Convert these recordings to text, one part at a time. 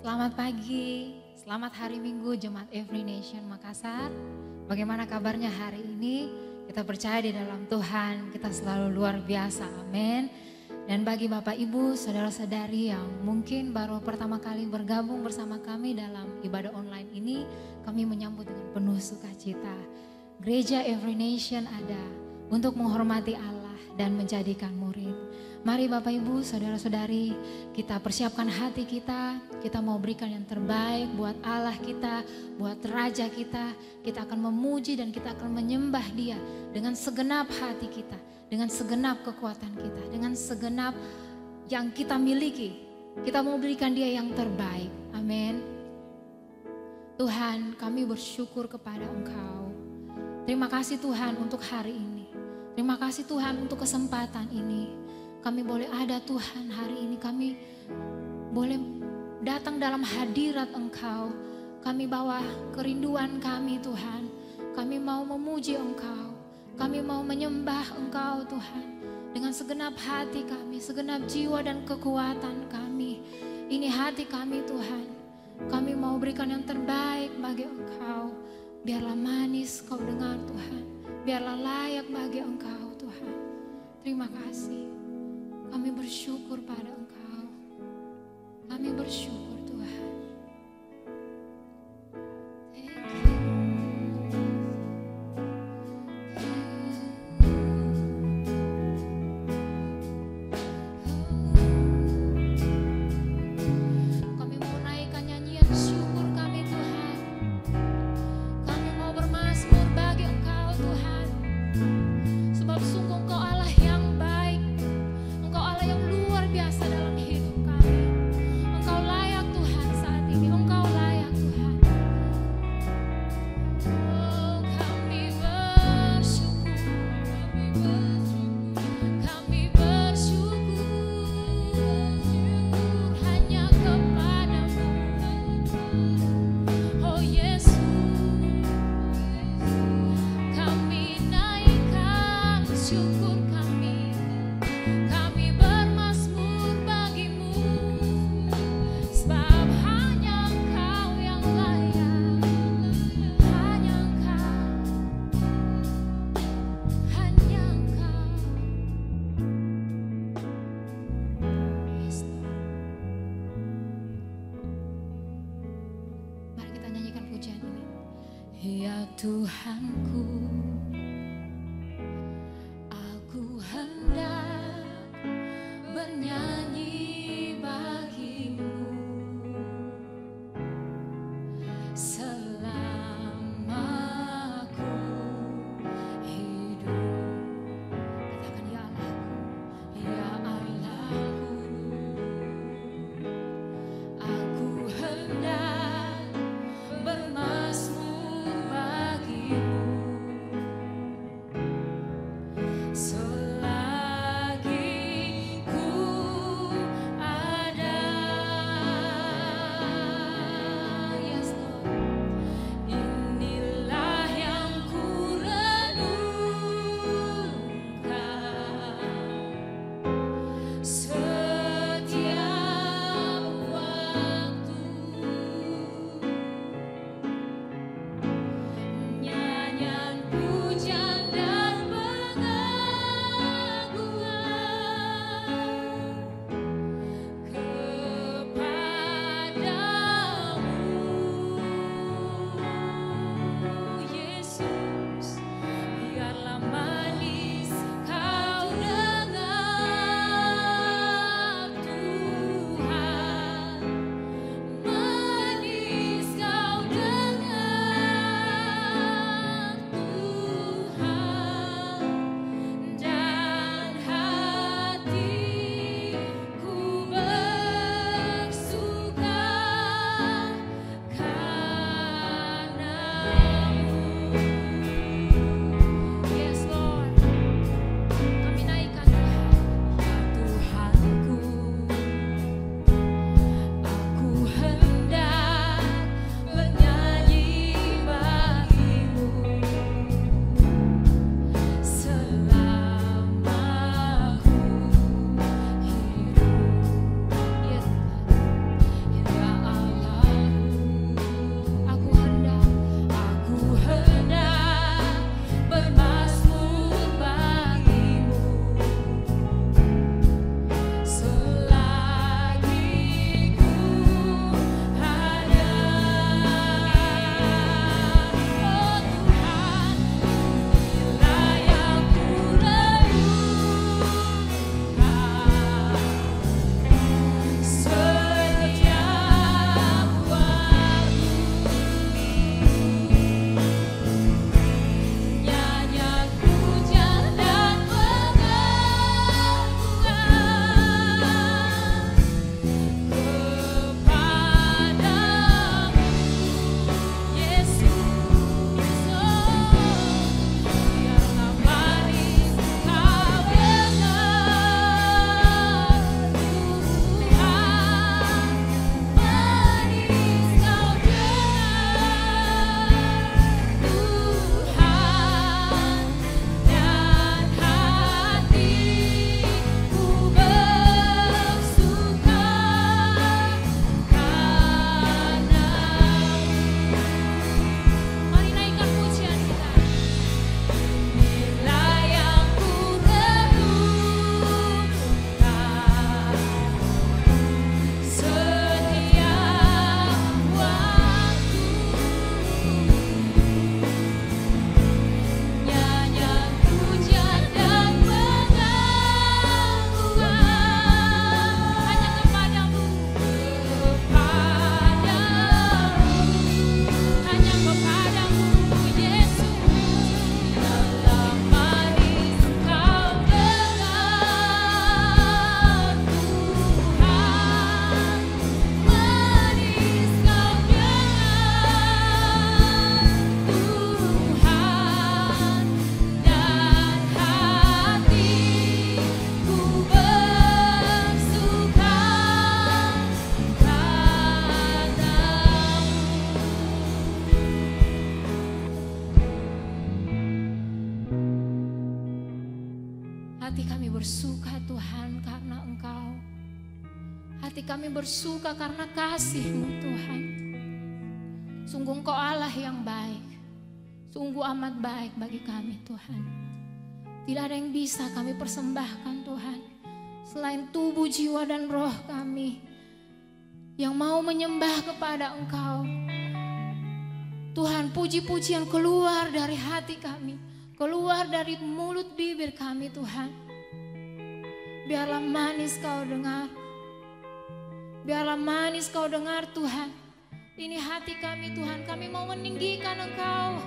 Selamat pagi, selamat hari Minggu Jemaat Every Nation Makassar. Bagaimana kabarnya hari ini? Kita percaya di dalam Tuhan, kita selalu luar biasa, amin. Dan bagi Bapak Ibu, saudara-saudari yang mungkin baru pertama kali bergabung bersama kami dalam ibadah online ini, kami menyambut dengan penuh sukacita. Gereja Every Nation ada untuk menghormati Allah dan menjadikan murid. Mari Bapak Ibu, saudara-saudari, kita persiapkan hati kita mau berikan yang terbaik buat Allah kita, buat Raja kita. Kita akan memuji dan kita akan menyembah Dia dengan segenap hati kita, dengan segenap kekuatan kita, dengan segenap yang kita miliki. Kita mau berikan Dia yang terbaik, amin. Tuhan, kami bersyukur kepada Engkau. Terima kasih Tuhan untuk hari ini. Terima kasih Tuhan untuk kesempatan ini. Kami boleh ada Tuhan hari ini, kami boleh datang dalam hadirat Engkau. Kami bawa kerinduan kami Tuhan. Kami mau memuji Engkau. Kami mau menyembah Engkau Tuhan. Dengan segenap hati kami, segenap jiwa dan kekuatan kami. Ini hati kami Tuhan. Kami mau berikan yang terbaik bagi Engkau. Biarlah manis Kau dengar Tuhan. Biarlah layak bagi Engkau Tuhan. Terima kasih. Kami bersyukur pada Engkau. Kami bersyukur Tuhan. Kami mau naikkan nyanyian syukur kami Tuhan. Kami mau bermazmur bagi Engkau Tuhan. Sebab sungguh Engkau Allah yang baik. Engkau Allah yang luar biasa dalam hidup kami. Engkau layak Tuhan saat ini. Engkau layak Tuhan. Oh, kami bersyukur. Kami bersyukur hanya kepadamu. Oh Yesus, kami naikkan syukur kami. Kami bermazmur bagimu, sebab hanya Engkau yang layak, hanya Engkau, hanya Engkau. Yes, Lord. Mari kita nyanyikan pujian ini. Ya Tuhanku, aku hendak bernyanyi bagimu selama aku hidup. Katakan ya Allahku, ya Allahku, aku hendak bermazmur bagimu bersuka Tuhan karena Engkau. Hati kami bersuka karena kasih-Mu Tuhan. Sungguh Engkau Allah yang baik. Sungguh amat baik bagi kami Tuhan. Tidak ada yang bisa kami persembahkan Tuhan, selain tubuh, jiwa, dan roh kami yang mau menyembah kepada Engkau. Tuhan, puji-pujian keluar dari hati kami, keluar dari mulut bibir kami Tuhan. Biarlah manis Kau dengar. Biarlah manis Kau dengar Tuhan. Ini hati kami Tuhan, kami mau meninggikan Engkau.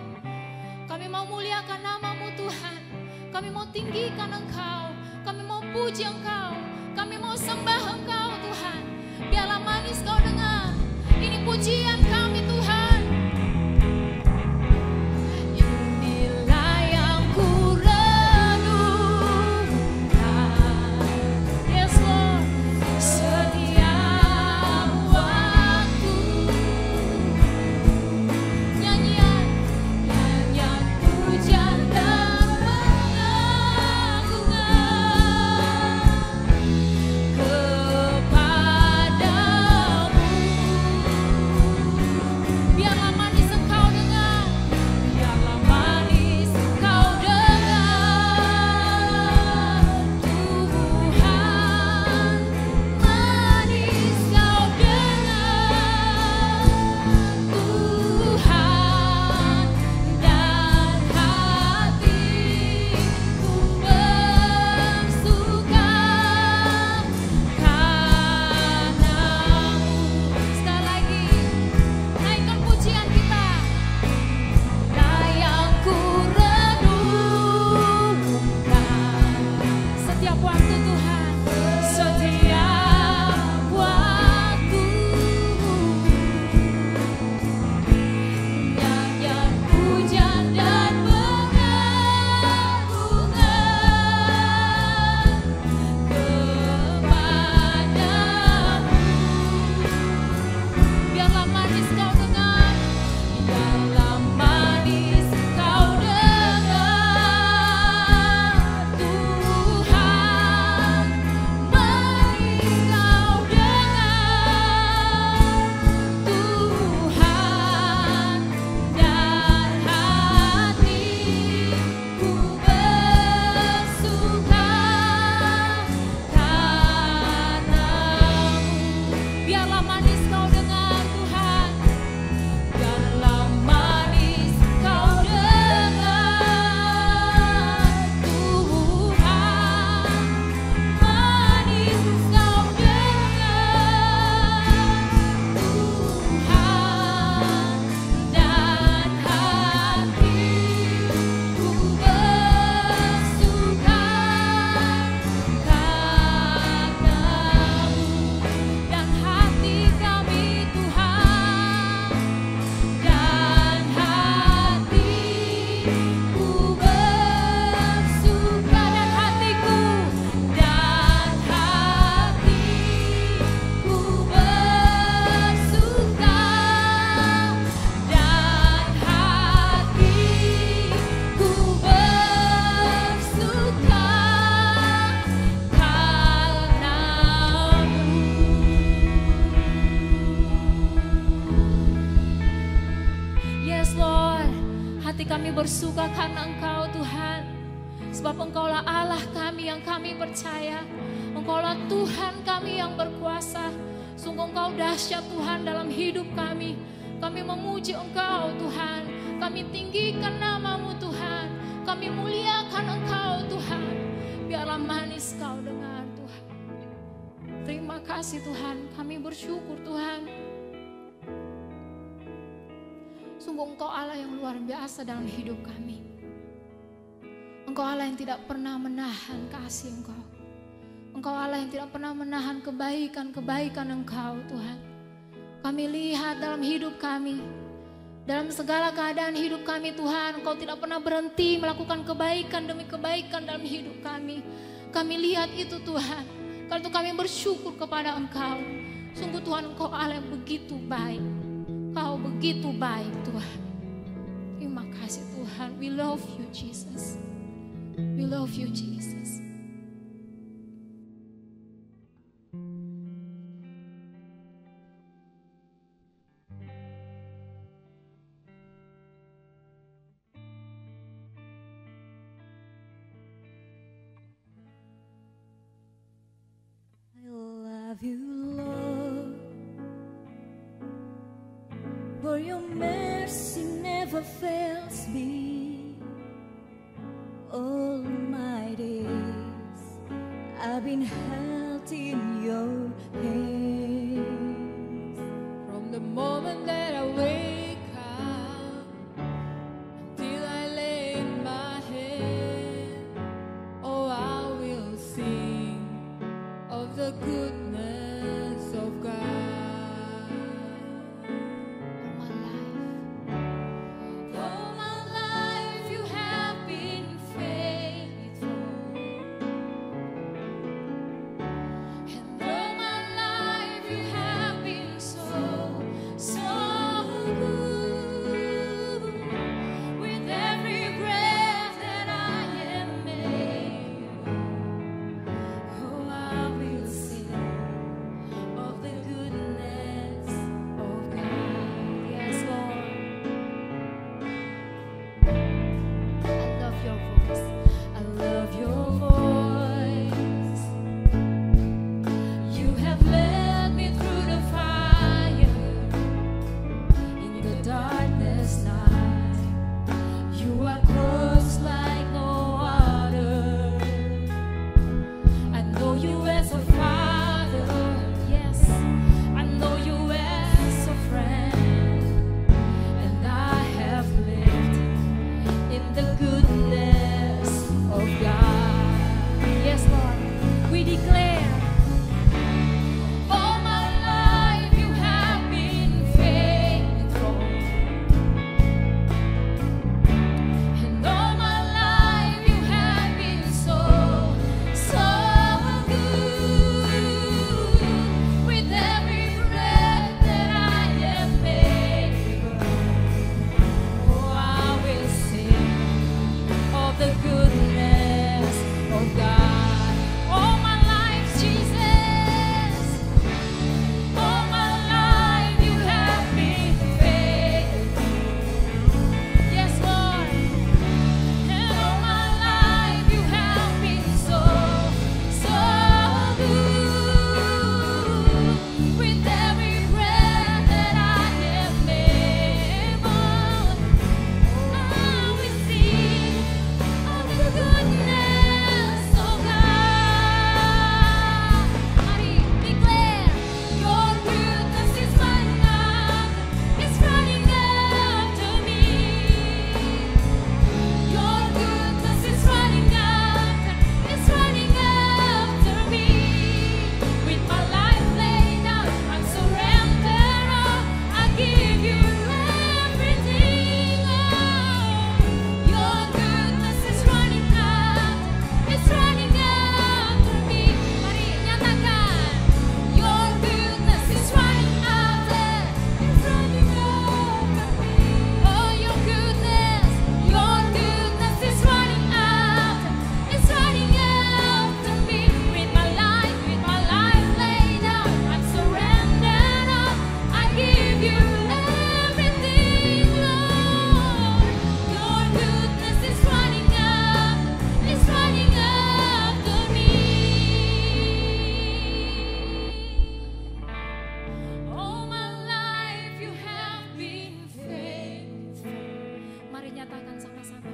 Kami mau muliakan nama-Mu Tuhan. Kami mau tinggikan Engkau. Kami mau puji Engkau. Kami mau sembah Engkau Tuhan. Biarlah manis Kau dengar. Ini pujian kami Tuhan. Bersuka karena Engkau Tuhan, sebab Engkaulah Allah kami yang kami percaya. Engkaulah Tuhan kami yang berkuasa. Sungguh Engkau dahsyat Tuhan dalam hidup kami. Kami memuji Engkau Tuhan. Kami tinggikan nama-Mu Tuhan. Kami muliakan Engkau Tuhan. Biarlah manis Kau dengar Tuhan. Terima kasih Tuhan, kami bersyukur Tuhan. Sungguh Engkau Allah yang luar biasa dalam hidup kami. Engkau Allah yang tidak pernah menahan kasih Engkau. Engkau Allah yang tidak pernah menahan kebaikan-kebaikan Engkau Tuhan. Kami lihat dalam hidup kami, dalam segala keadaan hidup kami Tuhan, Engkau tidak pernah berhenti melakukan kebaikan demi kebaikan dalam hidup kami. Kami lihat itu Tuhan, karena itu kami bersyukur kepada Engkau. Sungguh Tuhan, Engkau Allah yang begitu baik. Kau begitu baik Tuhan. Terima kasih Tuhan. We love you Jesus. We love you Jesus. For your mercy never fails me. All my days I've been held in your hands. From the moment that I wake up until I lay my head, oh, I will sing of the goodness of God. All my life you have been faithful, and all my life you have been so good. With every breath that I am made, oh, I will sing of the goodness of God. Yes, Lord. I love your voice. You have led me through the fire, in the darkness night. You are close like no other. I know you as a father. Yes, I know you as a friend, and I have lived in the goodness of God. Yes, Lord, we declare, all my life you have been faithful, and all my life you have been so good. With every breath that I am able, oh, I will sing of the goodness of God. All my life, Jesus, all my life you have been faithful. Yes, Lord, and all my life you have been so good. With every breath that I am able, I will sing of the goodness of God. Mari declare, your goodness is running after me. Your goodness is running after me. With my life laid down, I'm surrendered all. I give you everything, Lord. Your goodness is running after me. Mari nyatakan, your goodness is running after me. Oh, your goodness is running after me. With my life laid down, I'm surrendered all. I give you everything, Lord. Your goodness is running after me. All my life you have been faithful. Mari nyatakan sama-sama.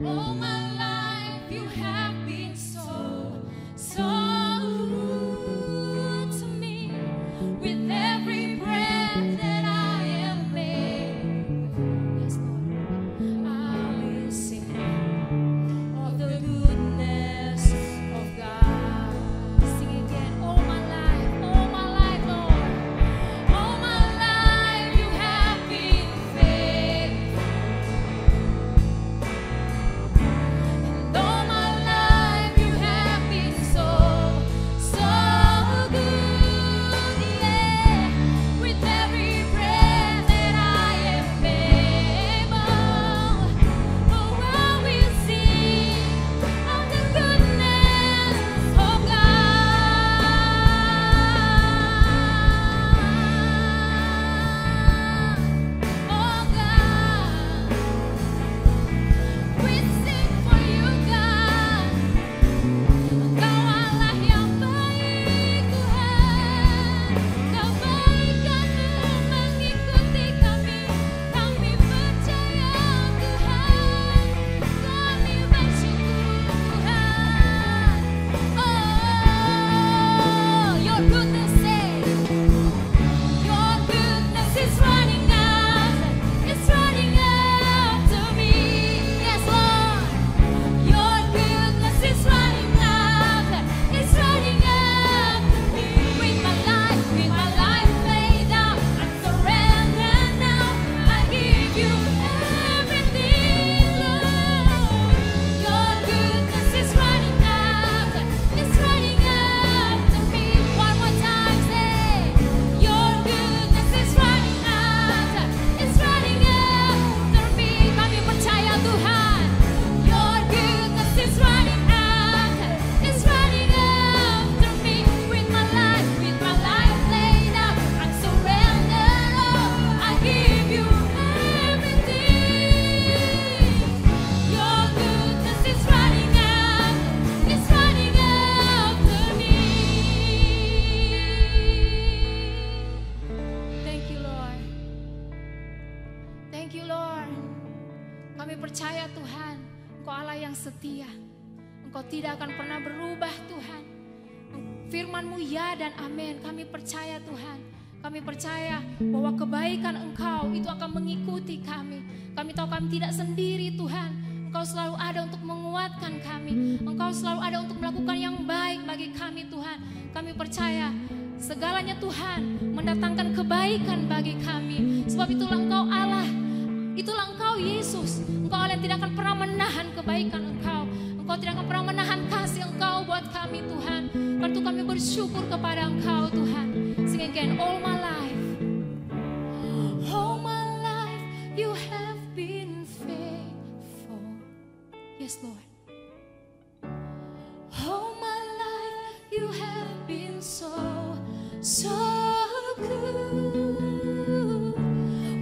All my life you have been so good to me. With every breath that I am made, yes, Lord, I will sing of the goodness of God. Sing again. All my life, Lord. All my life you have been faithful. Thank you Lord. Kami percaya Tuhan, Engkau Allah yang setia. Engkau tidak akan pernah berubah Tuhan. Firman-Mu ya dan amin. Kami percaya Tuhan. Kami percaya bahwa kebaikan Engkau itu akan mengikuti kami. Kami tahu kami tidak sendiri Tuhan. Engkau selalu ada untuk menguatkan kami. Engkau selalu ada untuk melakukan yang baik bagi kami Tuhan. Kami percaya segalanya Tuhan mendatangkan kebaikan bagi kami. Sebab itulah Engkau Allah. Itulah Engkau Yesus. Engkau Allah yang tidak akan pernah menahan kebaikan Engkau. Engkau tidak akan pernah menahan kasih Engkau buat kami Tuhan. Karena itu kami bersyukur kepada Engkau Tuhan. Sing again, all my life. All my life you have been faithful. Yes Lord. All my life you have been so good.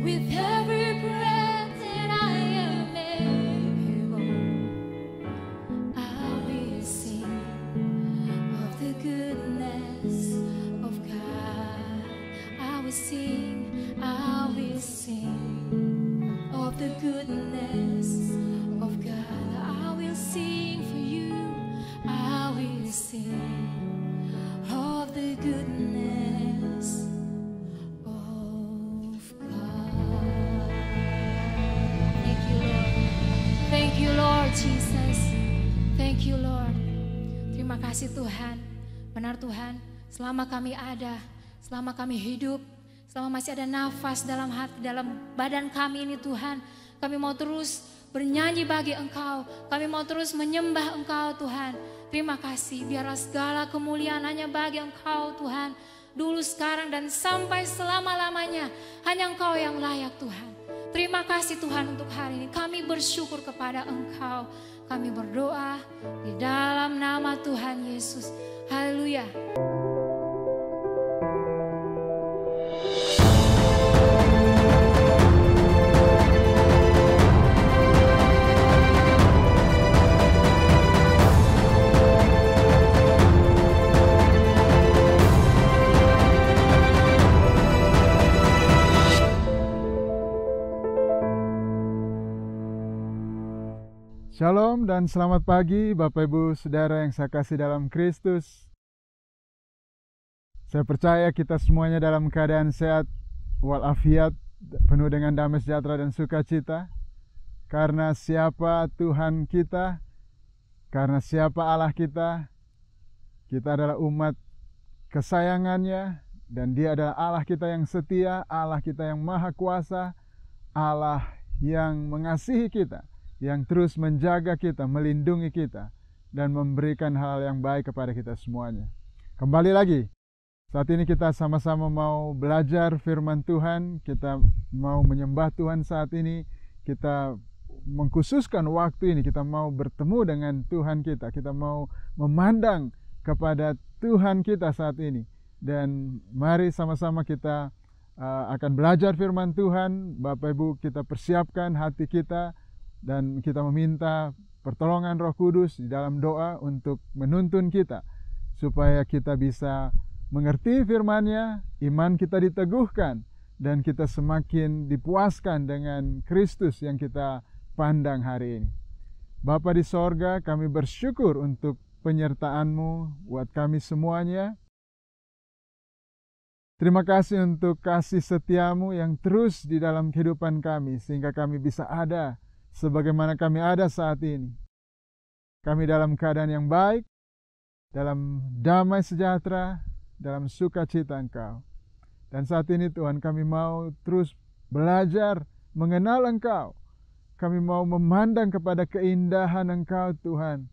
With every breath that I am able, I will sing of the goodness of God. I will sing of the goodness of God. I will sing for you. I will sing of the goodness of God. Thank you, Lord. Thank you, Lord Jesus. Thank you, Lord. Terima kasih Tuhan. Benar Tuhan, selama kami ada, selama kami hidup, selama masih ada nafas dalam hati, dalam badan kami ini Tuhan, kami mau terus bernyanyi bagi Engkau. Kami mau terus menyembah Engkau Tuhan. Terima kasih, biarlah segala kemuliaan hanya bagi Engkau Tuhan. Dulu, sekarang, dan sampai selama-lamanya. Hanya Engkau yang layak Tuhan. Terima kasih Tuhan untuk hari ini. Kami bersyukur kepada Engkau. Kami berdoa di dalam nama Tuhan Yesus. Haleluya. Shalom dan selamat pagi Bapak Ibu Saudara yang saya kasih dalam Kristus. Saya percaya kita semuanya dalam keadaan sehat walafiat, penuh dengan damai sejahtera dan sukacita. Karena siapa Tuhan kita, karena siapa Allah kita, kita adalah umat kesayangannya, dan Dia adalah Allah kita yang setia, Allah kita yang maha kuasa, Allah yang mengasihi kita, yang terus menjaga kita, melindungi kita, dan memberikan hal yang baik kepada kita semuanya. Kembali lagi, saat ini kita sama-sama mau belajar firman Tuhan, kita mau menyembah Tuhan saat ini, kita mengkhususkan waktu ini, kita mau bertemu dengan Tuhan kita mau memandang kepada Tuhan kita saat ini. Dan mari sama-sama kita akan belajar firman Tuhan. Bapak Ibu, kita persiapkan hati kita, dan kita meminta pertolongan Roh Kudus di dalam doa untuk menuntun kita supaya kita bisa mengerti firman-Nya, iman kita diteguhkan, dan kita semakin dipuaskan dengan Kristus yang kita pandang hari ini. Bapa di sorga, kami bersyukur untuk penyertaan-Mu buat kami semuanya. Terima kasih untuk kasih setia-Mu yang terus di dalam kehidupan kami, sehingga kami bisa ada sebagaimana kami ada saat ini. Kami dalam keadaan yang baik, dalam damai sejahtera, dalam sukacita Engkau. Dan saat ini Tuhan, kami mau terus belajar mengenal Engkau. Kami mau memandang kepada keindahan Engkau Tuhan.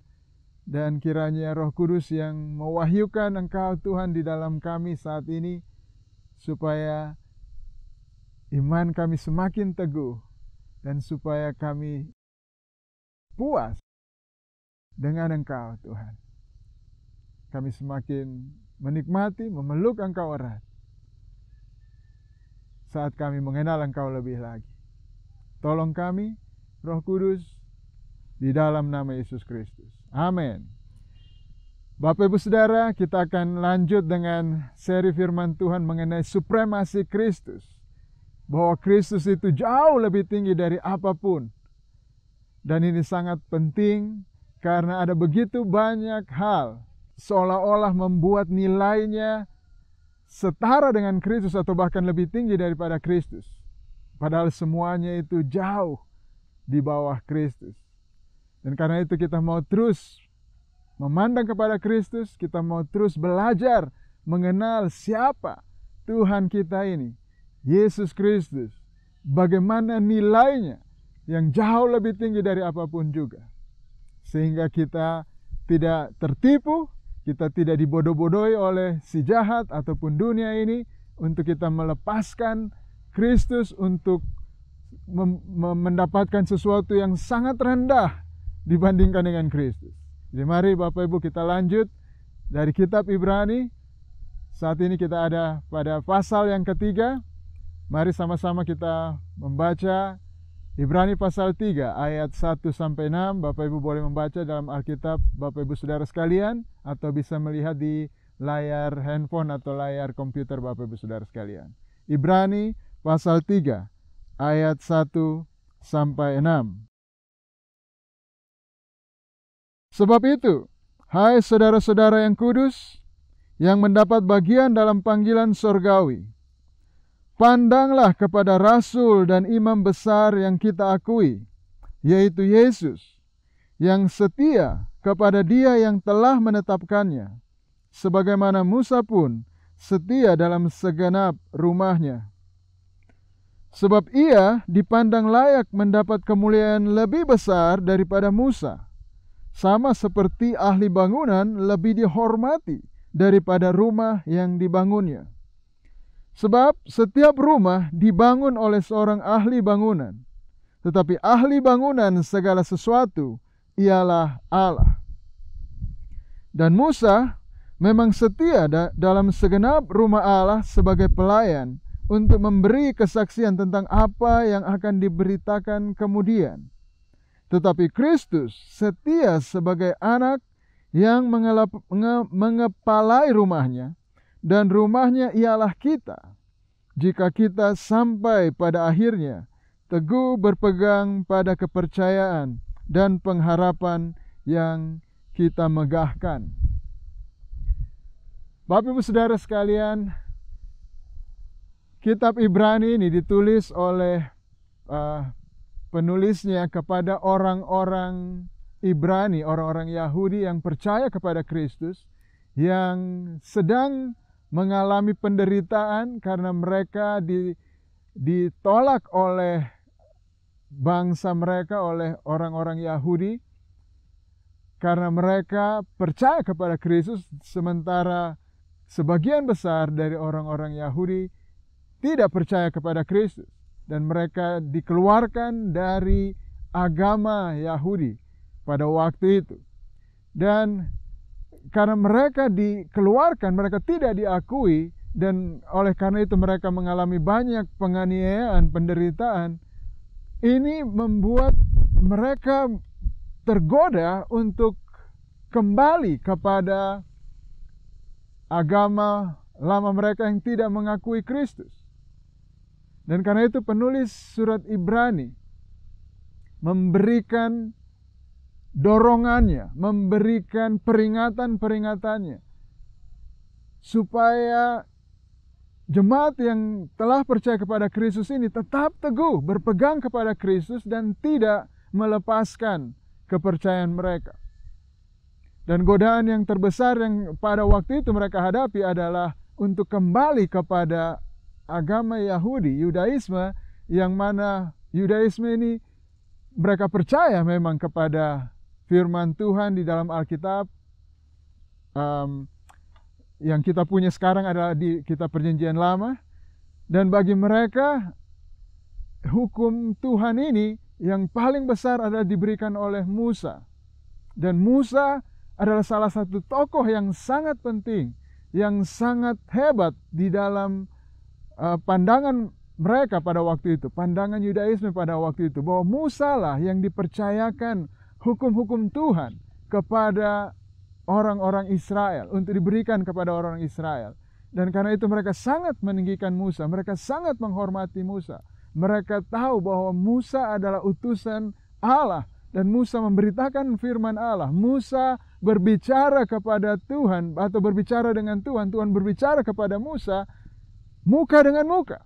Dan kiranya Roh Kudus yang mewahyukan Engkau Tuhan di dalam kami saat ini, supaya iman kami semakin teguh, dan supaya kami puas dengan Engkau Tuhan. Kami semakin menikmati, memeluk Engkau erat saat kami mengenal Engkau lebih lagi. Tolong kami, Roh Kudus, di dalam nama Yesus Kristus. Amin. Bapak Ibu Saudara, kita akan lanjut dengan seri firman Tuhan mengenai supremasi Kristus. bahwa Kristus itu jauh lebih tinggi dari apapun. Dan ini sangat penting karena ada begitu banyak hal seolah-olah membuat nilainya setara dengan Kristus atau bahkan lebih tinggi daripada Kristus. Padahal semuanya itu jauh di bawah Kristus. Dan karena itu kita mau terus memandang kepada Kristus, kita mau terus belajar mengenal siapa Tuhan kita ini, Yesus Kristus. Bagaimana nilainya yang jauh lebih tinggi dari apapun juga. Sehingga kita tidak tertipu, kita tidak dibodoh-bodohi oleh si jahat ataupun dunia ini untuk kita melepaskan Kristus untuk mendapatkan sesuatu yang sangat rendah dibandingkan dengan Kristus. Jadi mari Bapak Ibu kita lanjut dari kitab Ibrani. Saat ini kita ada pada pasal yang ketiga. Mari sama-sama kita membaca Ibrani pasal 3 ayat 1-6. Bapak Ibu boleh membaca dalam Alkitab Bapak Ibu Saudara sekalian, atau bisa melihat di layar handphone atau layar komputer Bapak Ibu Saudara sekalian. Ibrani pasal 3 ayat 1-6. Sebab itu, hai saudara-saudara yang kudus, yang mendapat bagian dalam panggilan surgawi, pandanglah kepada Rasul dan Imam besar yang kita akui, yaitu Yesus, yang setia kepada Dia yang telah menetapkannya, sebagaimana Musa pun setia dalam segenap rumahnya. Sebab Ia dipandang layak mendapat kemuliaan lebih besar daripada Musa, sama seperti ahli bangunan lebih dihormati daripada rumah yang dibangunnya. Sebab setiap rumah dibangun oleh seorang ahli bangunan, tetapi ahli bangunan segala sesuatu ialah Allah. Dan Musa memang setia dalam segenap rumah Allah sebagai pelayan untuk memberi kesaksian tentang apa yang akan diberitakan kemudian. Tetapi Kristus setia sebagai anak yang mengepalai rumahnya, dan rumahnya ialah kita, jika kita sampai pada akhirnya teguh berpegang pada kepercayaan dan pengharapan yang kita megahkan. Bapak Ibu Saudara sekalian, kitab Ibrani ini ditulis oleh penulisnya kepada orang-orang Ibrani, orang-orang Yahudi yang percaya kepada Kristus, yang sedang mengalami penderitaan karena mereka ditolak oleh bangsa mereka, oleh orang-orang Yahudi, karena mereka percaya kepada Kristus, sementara sebagian besar dari orang-orang Yahudi tidak percaya kepada Kristus. Dan mereka dikeluarkan dari agama Yahudi pada waktu itu. Dan karena mereka dikeluarkan, mereka tidak diakui, dan oleh karena itu mereka mengalami banyak penganiayaan, penderitaan. Ini membuat mereka tergoda untuk kembali kepada agama lama mereka yang tidak mengakui Kristus. Dan karena itu penulis surat Ibrani memberikan dorongannya, memberikan peringatan-peringatannya, supaya jemaat yang telah percaya kepada Kristus ini tetap teguh berpegang kepada Kristus dan tidak melepaskan kepercayaan mereka. Dan godaan yang terbesar yang pada waktu itu mereka hadapi adalah untuk kembali kepada agama Yahudi, Yudaisme, yang mana Yudaisme ini mereka percaya memang kepada firman Tuhan di dalam Alkitab. Yang kita punya sekarang adalah di kitab Perjanjian Lama, dan bagi mereka hukum Tuhan ini yang paling besar adalah diberikan oleh Musa. Dan Musa adalah salah satu tokoh yang sangat penting, yang sangat hebat di dalam pandangan mereka pada waktu itu, pandangan Yudaisme pada waktu itu, bahwa Musa lah yang dipercayakan hukum-hukum Tuhan kepada orang-orang Israel, untuk diberikan kepada orang Israel. Dan karena itu mereka sangat meninggikan Musa, mereka sangat menghormati Musa. Mereka tahu bahwa Musa adalah utusan Allah dan Musa memberitakan firman Allah. Musa berbicara kepada Tuhan atau berbicara dengan Tuhan, Tuhan berbicara kepada Musa muka dengan muka.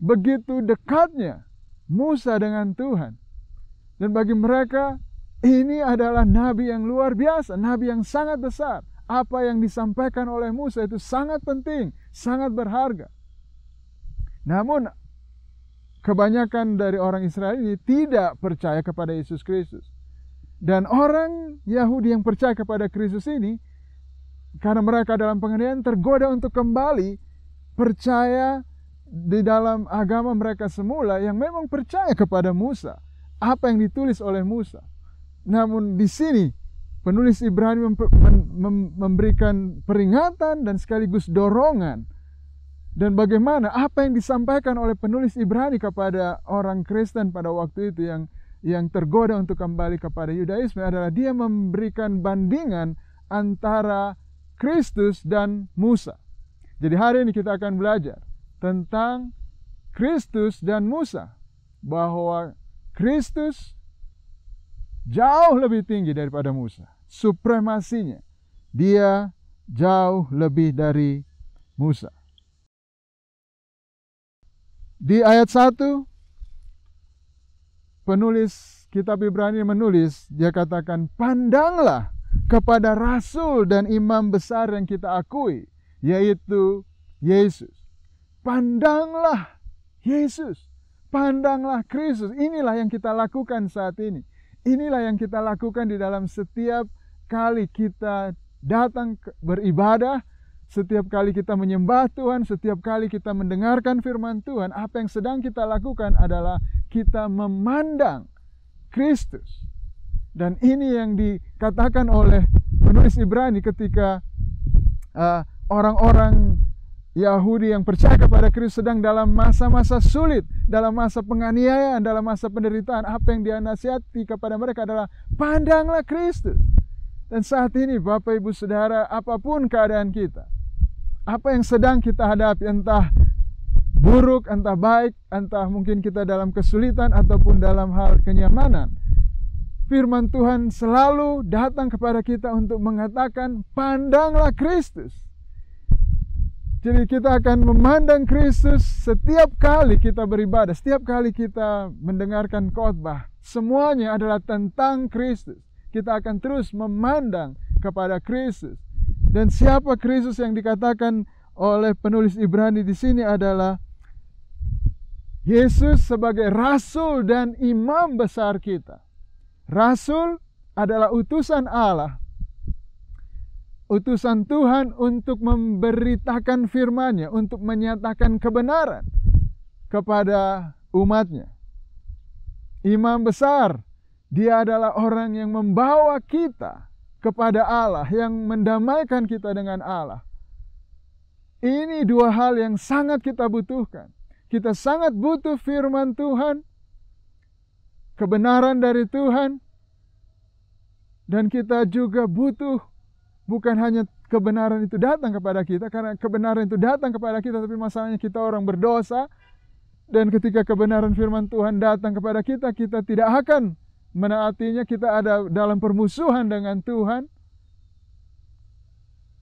Begitu dekatnya Musa dengan Tuhan. Dan bagi mereka ini adalah nabi yang luar biasa, nabi yang sangat besar. Apa yang disampaikan oleh Musa itu sangat penting, sangat berharga. Namun kebanyakan dari orang Israel ini tidak percaya kepada Yesus Kristus. Dan orang Yahudi yang percaya kepada Kristus ini, karena mereka dalam penganiayaan tergoda untuk kembali percaya di dalam agama mereka semula yang memang percaya kepada Musa, apa yang ditulis oleh Musa. Namun di sini penulis Ibrani memberikan peringatan dan sekaligus dorongan. Dan bagaimana apa yang disampaikan oleh penulis Ibrani kepada orang Kristen pada waktu itu yang tergoda untuk kembali kepada Yudaisme adalah dia memberikan bandingan antara Kristus dan Musa. Jadi hari ini kita akan belajar tentang Kristus dan Musa. Bahwa Kristus jauh lebih tinggi daripada Musa. Supremasinya, dia jauh lebih dari Musa. Di ayat 1, penulis kitab Ibrani menulis, dia katakan, pandanglah kepada rasul dan imam besar yang kita akui, yaitu Yesus. Pandanglah Yesus, pandanglah Kristus. Inilah yang kita lakukan saat ini. Inilah yang kita lakukan di dalam setiap kali kita datang beribadah, setiap kali kita menyembah Tuhan, setiap kali kita mendengarkan firman Tuhan, apa yang sedang kita lakukan adalah kita memandang Kristus. Dan ini yang dikatakan oleh penulis Ibrani ketika orang-orang Yahudi yang percaya kepada Kristus sedang dalam masa-masa sulit, dalam masa penganiayaan, dalam masa penderitaan. Apa yang dia nasihati kepada mereka adalah pandanglah Kristus. Dan saat ini Bapak Ibu Saudara, apapun keadaan kita, apa yang sedang kita hadapi, entah buruk, entah baik, entah mungkin kita dalam kesulitan ataupun dalam hal kenyamanan, firman Tuhan selalu datang kepada kita untuk mengatakan pandanglah Kristus. Jadi kita akan memandang Kristus setiap kali kita beribadah, setiap kali kita mendengarkan khotbah. Semuanya adalah tentang Kristus. Kita akan terus memandang kepada Kristus. Dan siapa Kristus yang dikatakan oleh penulis Ibrani di sini adalah Yesus sebagai rasul dan imam besar kita. Rasul adalah utusan Allah, utusan Tuhan untuk memberitakan firman-Nya, untuk menyatakan kebenaran kepada umat-Nya. Imam besar, dia adalah orang yang membawa kita kepada Allah, yang mendamaikan kita dengan Allah. Ini dua hal yang sangat kita butuhkan. Kita sangat butuh firman Tuhan, kebenaran dari Tuhan, dan kita juga butuh bukan hanya kebenaran itu datang kepada kita, karena kebenaran itu datang kepada kita, tapi masalahnya kita orang berdosa, dan ketika kebenaran firman Tuhan datang kepada kita, kita tidak akan menaatinya, kita ada dalam permusuhan dengan Tuhan.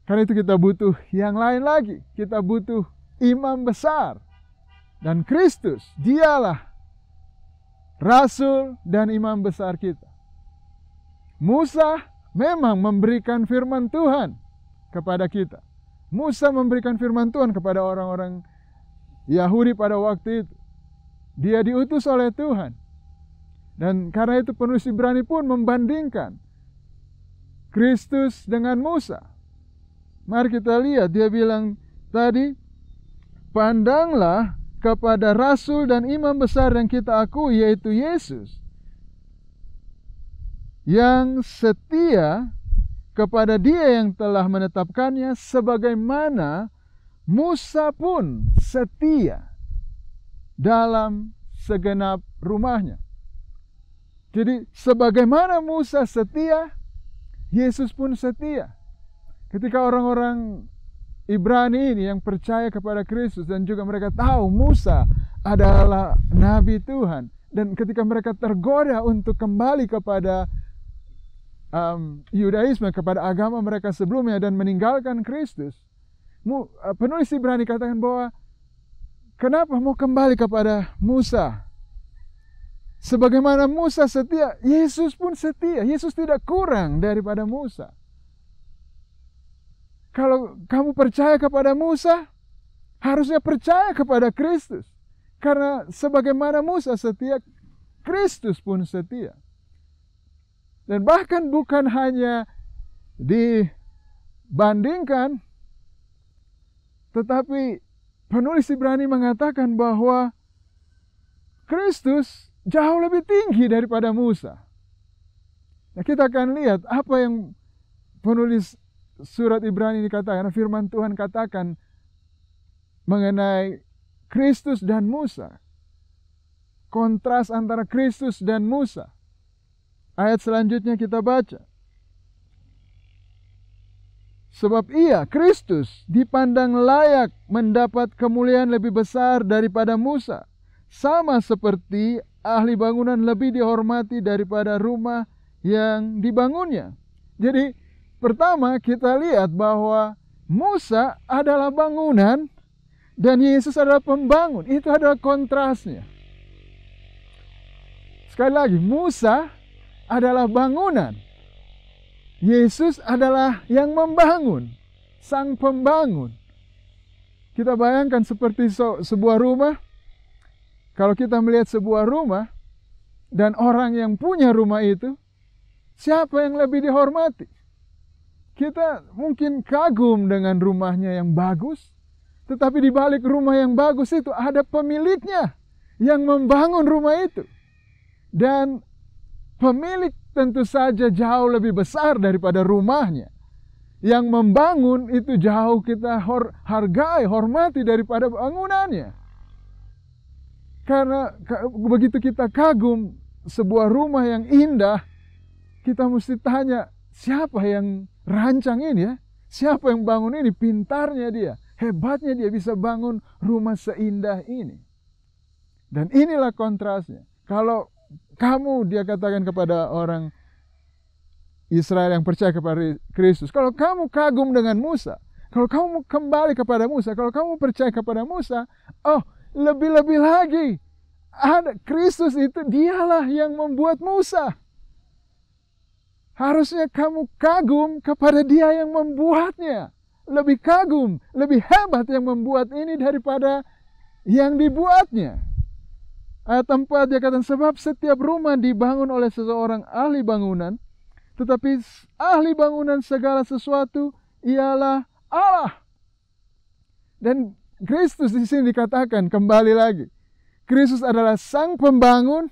Karena itu kita butuh yang lain lagi. Kita butuh imam besar. Dan Kristus, dialah rasul dan imam besar kita. Musa memang memberikan firman Tuhan kepada kita. Musa memberikan firman Tuhan kepada orang-orang Yahudi pada waktu itu. Dia diutus oleh Tuhan. Dan karena itu penulis Ibrani pun membandingkan Kristus dengan Musa. Mari kita lihat, dia bilang tadi, pandanglah kepada rasul dan imam besar yang kita akui, yaitu Yesus, yang setia kepada Dia yang telah menetapkannya, sebagaimana Musa pun setia dalam segenap rumahnya. Jadi sebagaimana Musa setia, Yesus pun setia. Ketika orang-orang Ibrani ini yang percaya kepada Kristus dan juga mereka tahu Musa adalah nabi Tuhan, dan ketika mereka tergoda untuk kembali kepada Yudaisme, kepada agama mereka sebelumnya dan meninggalkan Kristus, penulis Ibrani katakan bahwa kenapa mau kembali kepada Musa? Sebagaimana Musa setia, Yesus pun setia. Yesus tidak kurang daripada Musa. Kalau kamu percaya kepada Musa, harusnya percaya kepada Kristus. Karena sebagaimana Musa setia, Kristus pun setia. Dan bahkan bukan hanya dibandingkan, tetapi penulis Ibrani mengatakan bahwa Kristus jauh lebih tinggi daripada Musa. Nah, kita akan lihat apa yang penulis surat Ibrani ini katakan, firman Tuhan katakan mengenai Kristus dan Musa. Kontras antara Kristus dan Musa. Ayat selanjutnya kita baca. Sebab ia, Kristus, dipandang layak mendapat kemuliaan lebih besar daripada Musa. Sama seperti ahli bangunan lebih dihormati daripada rumah yang dibangunnya. Jadi, pertama kita lihat bahwa Musa adalah bangunan dan Yesus adalah pembangun. Itu adalah kontrasnya. Sekali lagi, Musa adalah bangunan. Yesus adalah yang membangun, sang pembangun. Kita bayangkan seperti sebuah rumah. Kalau kita melihat sebuah rumah dan orang yang punya rumah itu, siapa yang lebih dihormati? Kita mungkin kagum dengan rumahnya yang bagus, tetapi di balik rumah yang bagus itu ada pemiliknya yang membangun rumah itu. Dan pemilik tentu saja jauh lebih besar daripada rumahnya. Yang membangun itu jauh kita hargai, hormati daripada bangunannya. Karena begitu kita kagum sebuah rumah yang indah, kita mesti tanya, siapa yang rancang ini ya? Siapa yang bangun ini? Pintarnya dia, hebatnya dia bisa bangun rumah seindah ini. Dan inilah kontrasnya. Kalau kamu, dia katakan kepada orang Israel yang percaya kepada Kristus, kalau kamu kagum dengan Musa, kalau kamu kembali kepada Musa, kalau kamu percaya kepada Musa, oh, lebih-lebih lagi, ada Kristus itu dialah yang membuat Musa. Harusnya kamu kagum kepada dia yang membuatnya. Lebih kagum, lebih hebat yang membuat ini daripada yang dibuatnya. Ayat 4 dia katakan, sebab setiap rumah dibangun oleh seseorang ahli bangunan, tetapi ahli bangunan segala sesuatu ialah Allah. Dan Kristus di sini dikatakan kembali lagi, Kristus adalah sang pembangun,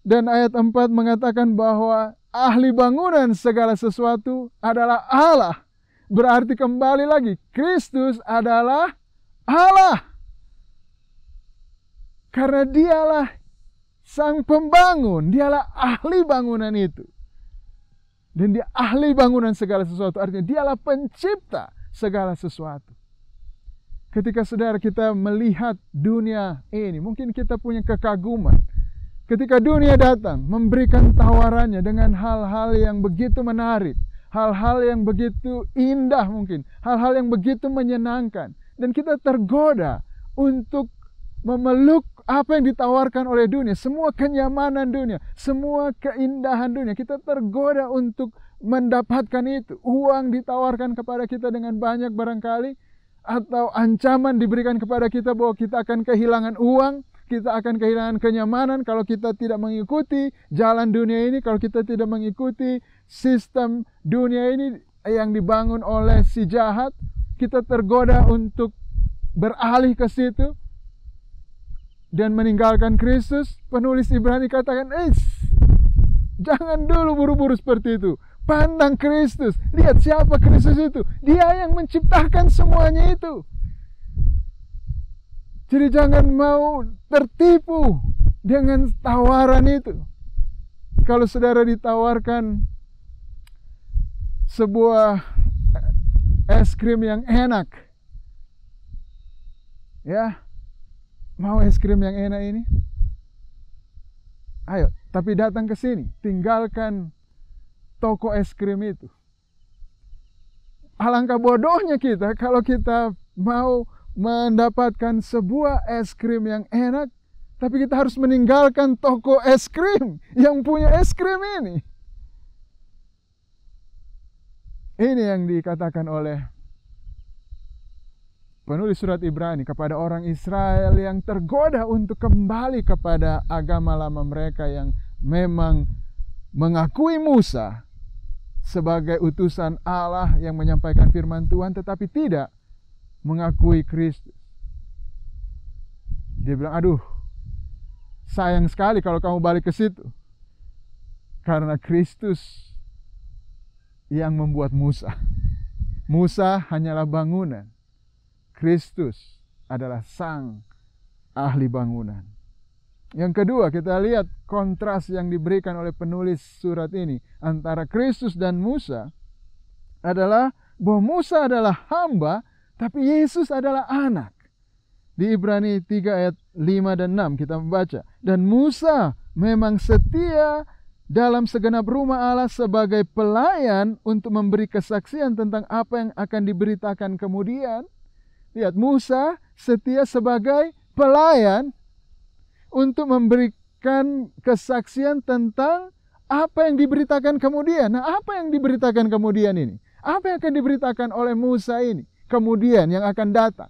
dan ayat 4 mengatakan bahwa ahli bangunan segala sesuatu adalah Allah. Berarti kembali lagi, Kristus adalah Allah. Karena dialah sang pembangun, dialah ahli bangunan itu. Dan dia ahli bangunan segala sesuatu, artinya dialah pencipta segala sesuatu. Ketika saudara kita melihat dunia ini, mungkin kita punya kekaguman. Ketika dunia datang, memberikan tawarannya dengan hal-hal yang begitu menarik, hal-hal yang begitu indah mungkin, hal-hal yang begitu menyenangkan. Dan kita tergoda untuk memeluk apa yang ditawarkan oleh dunia, semua kenyamanan dunia, semua keindahan dunia. Kita tergoda untuk mendapatkan itu. Uang ditawarkan kepada kita dengan banyak barangkali, atau ancaman diberikan kepada kita bahwa kita akan kehilangan uang, kita akan kehilangan kenyamanan kalau kita tidak mengikuti jalan dunia ini, kalau kita tidak mengikuti sistem dunia ini yang dibangun oleh si jahat. Kita tergoda untuk beralih ke situ dan meninggalkan Kristus. Penulis Ibrani katakan, jangan dulu buru-buru seperti itu. Pandang Kristus, lihat siapa Kristus itu. Dia yang menciptakan semuanya itu. Jadi jangan mau tertipu dengan tawaran itu. Kalau saudara ditawarkan sebuah es krim yang enak. Ya, mau es krim yang enak ini? Ayo, tapi datang ke sini, tinggalkan toko es krim itu. Alangkah bodohnya kita kalau kita mau mendapatkan sebuah es krim yang enak, tapi kita harus meninggalkan toko es krim yang punya es krim ini. Ini yang dikatakan oleh penulis surat Ibrani kepada orang Israel yang tergoda untuk kembali kepada agama lama mereka yang memang mengakui Musa sebagai utusan Allah yang menyampaikan firman Tuhan, tetapi tidak mengakui Kristus. Dia bilang, aduh, sayang sekali kalau kamu balik ke situ. Karena Kristus yang membuat Musa. Musa hanyalah bangunan. Kristus adalah sang ahli bangunan. Yang kedua, kita lihat kontras yang diberikan oleh penulis surat ini antara Kristus dan Musa adalah bahwa Musa adalah hamba, tapi Yesus adalah anak. Di Ibrani 3 ayat 5 dan 6 kita membaca, dan Musa memang setia dalam segenap rumah Allah sebagai pelayan untuk memberi kesaksian tentang apa yang akan diberitakan kemudian. Lihat, Musa setia sebagai pelayan untuk memberikan kesaksian tentang apa yang diberitakan kemudian. Nah, apa yang diberitakan kemudian ini? Apa yang akan diberitakan oleh Musa ini kemudian yang akan datang?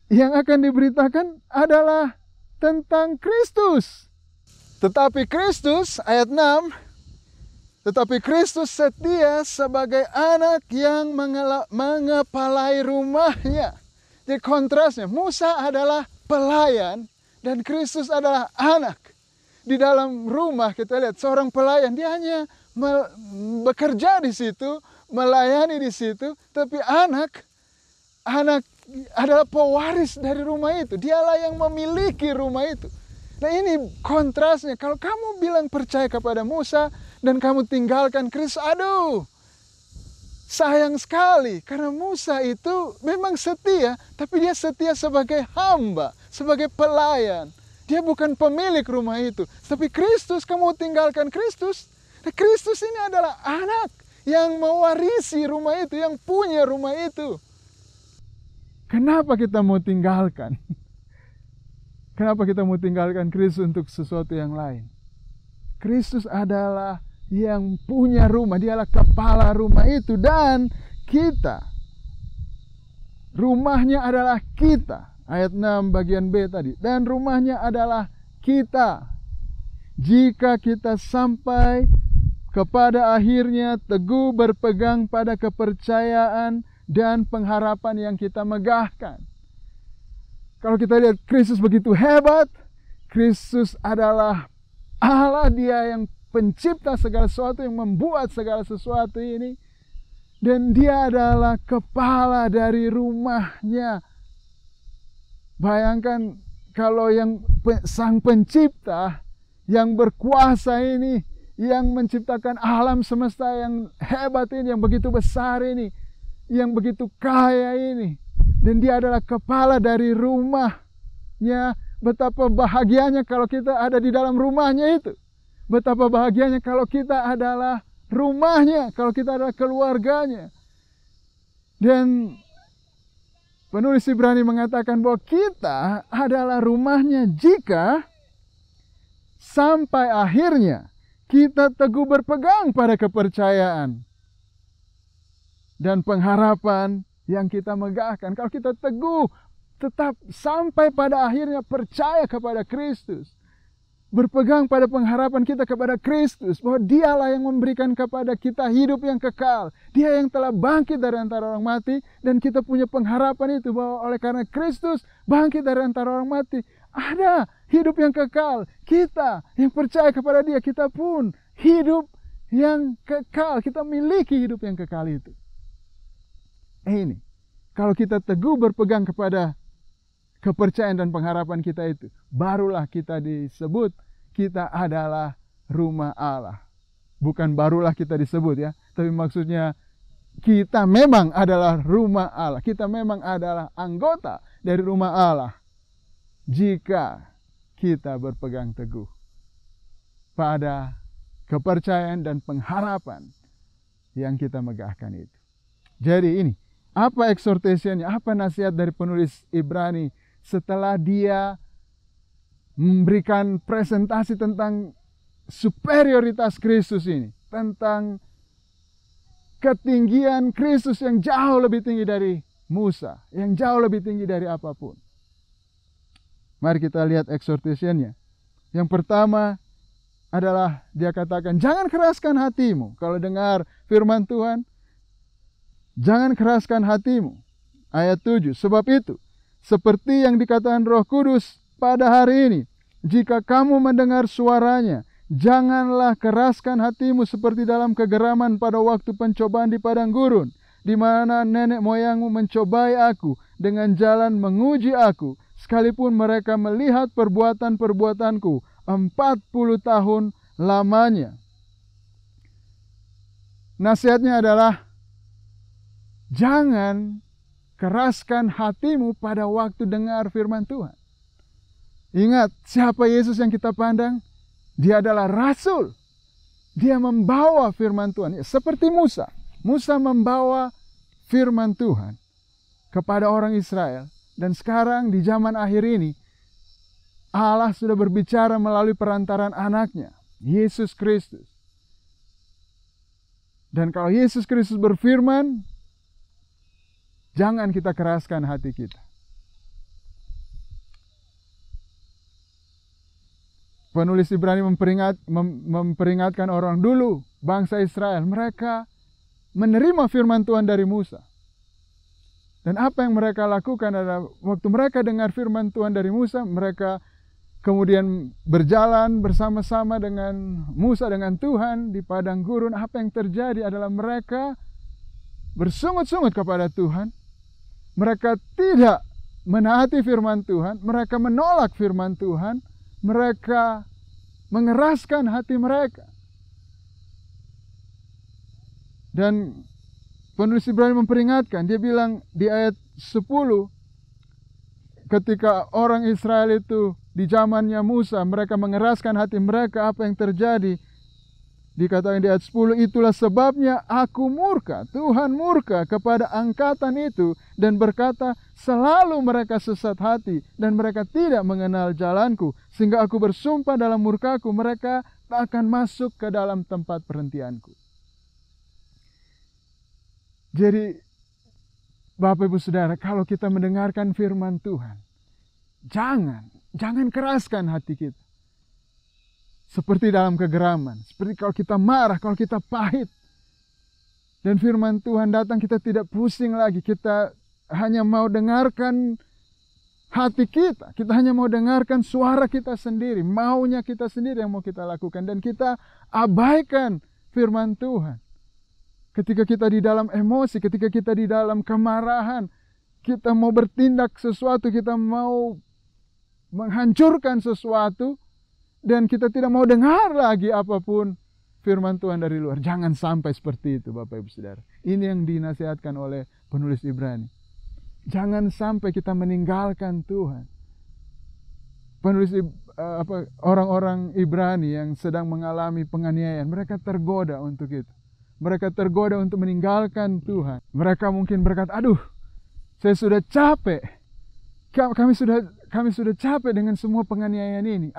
Yang akan diberitakan adalah tentang Kristus. Tetapi Kristus, ayat 6, tetapi Kristus setia sebagai anak yang mengepalai rumahnya. Jadi kontrasnya, Musa adalah pelayan dan Kristus adalah anak. Di dalam rumah kita lihat seorang pelayan, dia hanya bekerja di situ, melayani di situ, tapi anak adalah pewaris dari rumah itu. Dialah yang memiliki rumah itu. Nah, ini kontrasnya. Kalau kamu bilang percaya kepada Musa dan kamu tinggalkan Kristus, aduh, sayang sekali. Karena Musa itu memang setia, tapi dia setia sebagai hamba, sebagai pelayan. Dia bukan pemilik rumah itu. Tapi Kristus, kamu tinggalkan Kristus. Nah, Kristus ini adalah anak yang mewarisi rumah itu, yang punya rumah itu. Kenapa kita mau tinggalkan? Kenapa kita mau tinggalkan Kristus untuk sesuatu yang lain? Kristus adalah yang punya rumah, dialah kepala rumah itu, dan kita, rumahnya adalah kita. Ayat 6 bagian B tadi, dan rumahnya adalah kita. Jika kita sampai kepada akhirnya teguh berpegang pada kepercayaan dan pengharapan yang kita megahkan. Kalau kita lihat Kristus begitu hebat, Kristus adalah Allah, dia yang pencipta segala sesuatu, yang membuat segala sesuatu ini. Dan dia adalah kepala dari rumahnya. Bayangkan kalau yang sang pencipta, yang berkuasa ini, yang menciptakan alam semesta yang hebat ini, yang begitu besar ini, yang begitu kaya ini. Dan dia adalah kepala dari rumahnya. Betapa bahagianya kalau kita ada di dalam rumahnya itu. Betapa bahagianya kalau kita adalah rumahnya, kalau kita adalah keluarganya. Dan penulis Ibrani mengatakan bahwa kita adalah rumahnya jika sampai akhirnya kita teguh berpegang pada kepercayaan dan pengharapan yang kita megahkan. Kalau kita teguh, tetap sampai pada akhirnya percaya kepada Kristus, berpegang pada pengharapan kita kepada Kristus, bahwa dialah yang memberikan kepada kita hidup yang kekal. Dia yang telah bangkit dari antara orang mati, dan kita punya pengharapan itu, bahwa oleh karena Kristus bangkit dari antara orang mati, ada hidup yang kekal. Kita yang percaya kepada dia, kita pun hidup yang kekal. Kita miliki hidup yang kekal itu. Ini, kalau kita teguh berpegang kepada kepercayaan dan pengharapan kita itu, barulah kita disebut kita adalah rumah Allah. Bukan barulah kita disebut ya, tapi maksudnya kita memang adalah rumah Allah. Kita memang adalah anggota dari rumah Allah. Jika kita berpegang teguh pada kepercayaan dan pengharapan yang kita megahkan itu. Jadi ini, apa exhortation-nya, apa nasihat dari penulis Ibrani setelah dia memberikan presentasi tentang superioritas Kristus ini, tentang ketinggian Kristus yang jauh lebih tinggi dari Musa, yang jauh lebih tinggi dari apapun. Mari kita lihat exhortation-nya. Yang pertama adalah dia katakan, jangan keraskan hatimu. Kalau dengar firman Tuhan, jangan keraskan hatimu. Ayat 7, sebab itu, seperti yang dikatakan Roh Kudus pada hari ini, jika kamu mendengar suaranya, janganlah keraskan hatimu seperti dalam kegeraman pada waktu pencobaan di padang gurun, di mana nenek moyangmu mencobai aku dengan jalan menguji aku, sekalipun mereka melihat perbuatan-perbuatanku 40 tahun lamanya. Nasihatnya adalah, jangan keraskan hatimu pada waktu dengar firman Tuhan. Ingat, siapa Yesus yang kita pandang? Dia adalah rasul. Dia membawa firman Tuhan. Seperti Musa. Musa membawa firman Tuhan kepada orang Israel. Dan sekarang di zaman akhir ini, Allah sudah berbicara melalui perantaran anaknya, Yesus Kristus. Dan kalau Yesus Kristus berfirman, jangan kita keraskan hati kita. Penulis Ibrani memperingatkan orang dulu, bangsa Israel. Mereka menerima firman Tuhan dari Musa. Dan apa yang mereka lakukan adalah, waktu mereka dengar firman Tuhan dari Musa, mereka kemudian berjalan bersama-sama dengan Musa, dengan Tuhan di padang gurun. Apa yang terjadi adalah mereka bersungut-sungut kepada Tuhan. Mereka tidak menaati firman Tuhan. Mereka menolak firman Tuhan. Mereka mengeraskan hati mereka. Dan penulis Ibrani memperingatkan, dia bilang di ayat 10, ketika orang Israel itu di zamannya Musa, mereka mengeraskan hati mereka, apa yang terjadi? Dikatakan di ayat 10, itulah sebabnya aku murka, Tuhan murka kepada angkatan itu dan berkata, selalu mereka sesat hati dan mereka tidak mengenal jalanku, sehingga aku bersumpah dalam murkaku, mereka tak akan masuk ke dalam tempat perhentianku. Jadi, Bapak Ibu Saudara, kalau kita mendengarkan firman Tuhan, jangan keraskan hati kita. Seperti dalam kegeraman, seperti kalau kita marah, kalau kita pahit. Dan firman Tuhan datang, kita tidak pusing lagi. Kita hanya mau dengarkan hati kita. Kita hanya mau dengarkan suara kita sendiri. Maunya kita sendiri yang mau kita lakukan. Dan kita abaikan firman Tuhan. Ketika kita di dalam emosi, ketika kita di dalam kemarahan, kita mau bertindak sesuatu, kita mau menghancurkan sesuatu, dan kita tidak mau dengar lagi apapun firman Tuhan dari luar. Jangan sampai seperti itu, Bapak Ibu Saudara. Ini yang dinasihatkan oleh penulis Ibrani. Jangan sampai kita meninggalkan Tuhan. Penulis orang-orang Ibrani yang sedang mengalami penganiayaan, mereka tergoda untuk itu. Mereka tergoda untuk meninggalkan Tuhan. Mereka mungkin berkata, aduh, saya sudah capek. Kami sudah capek dengan semua penganiayaan ini.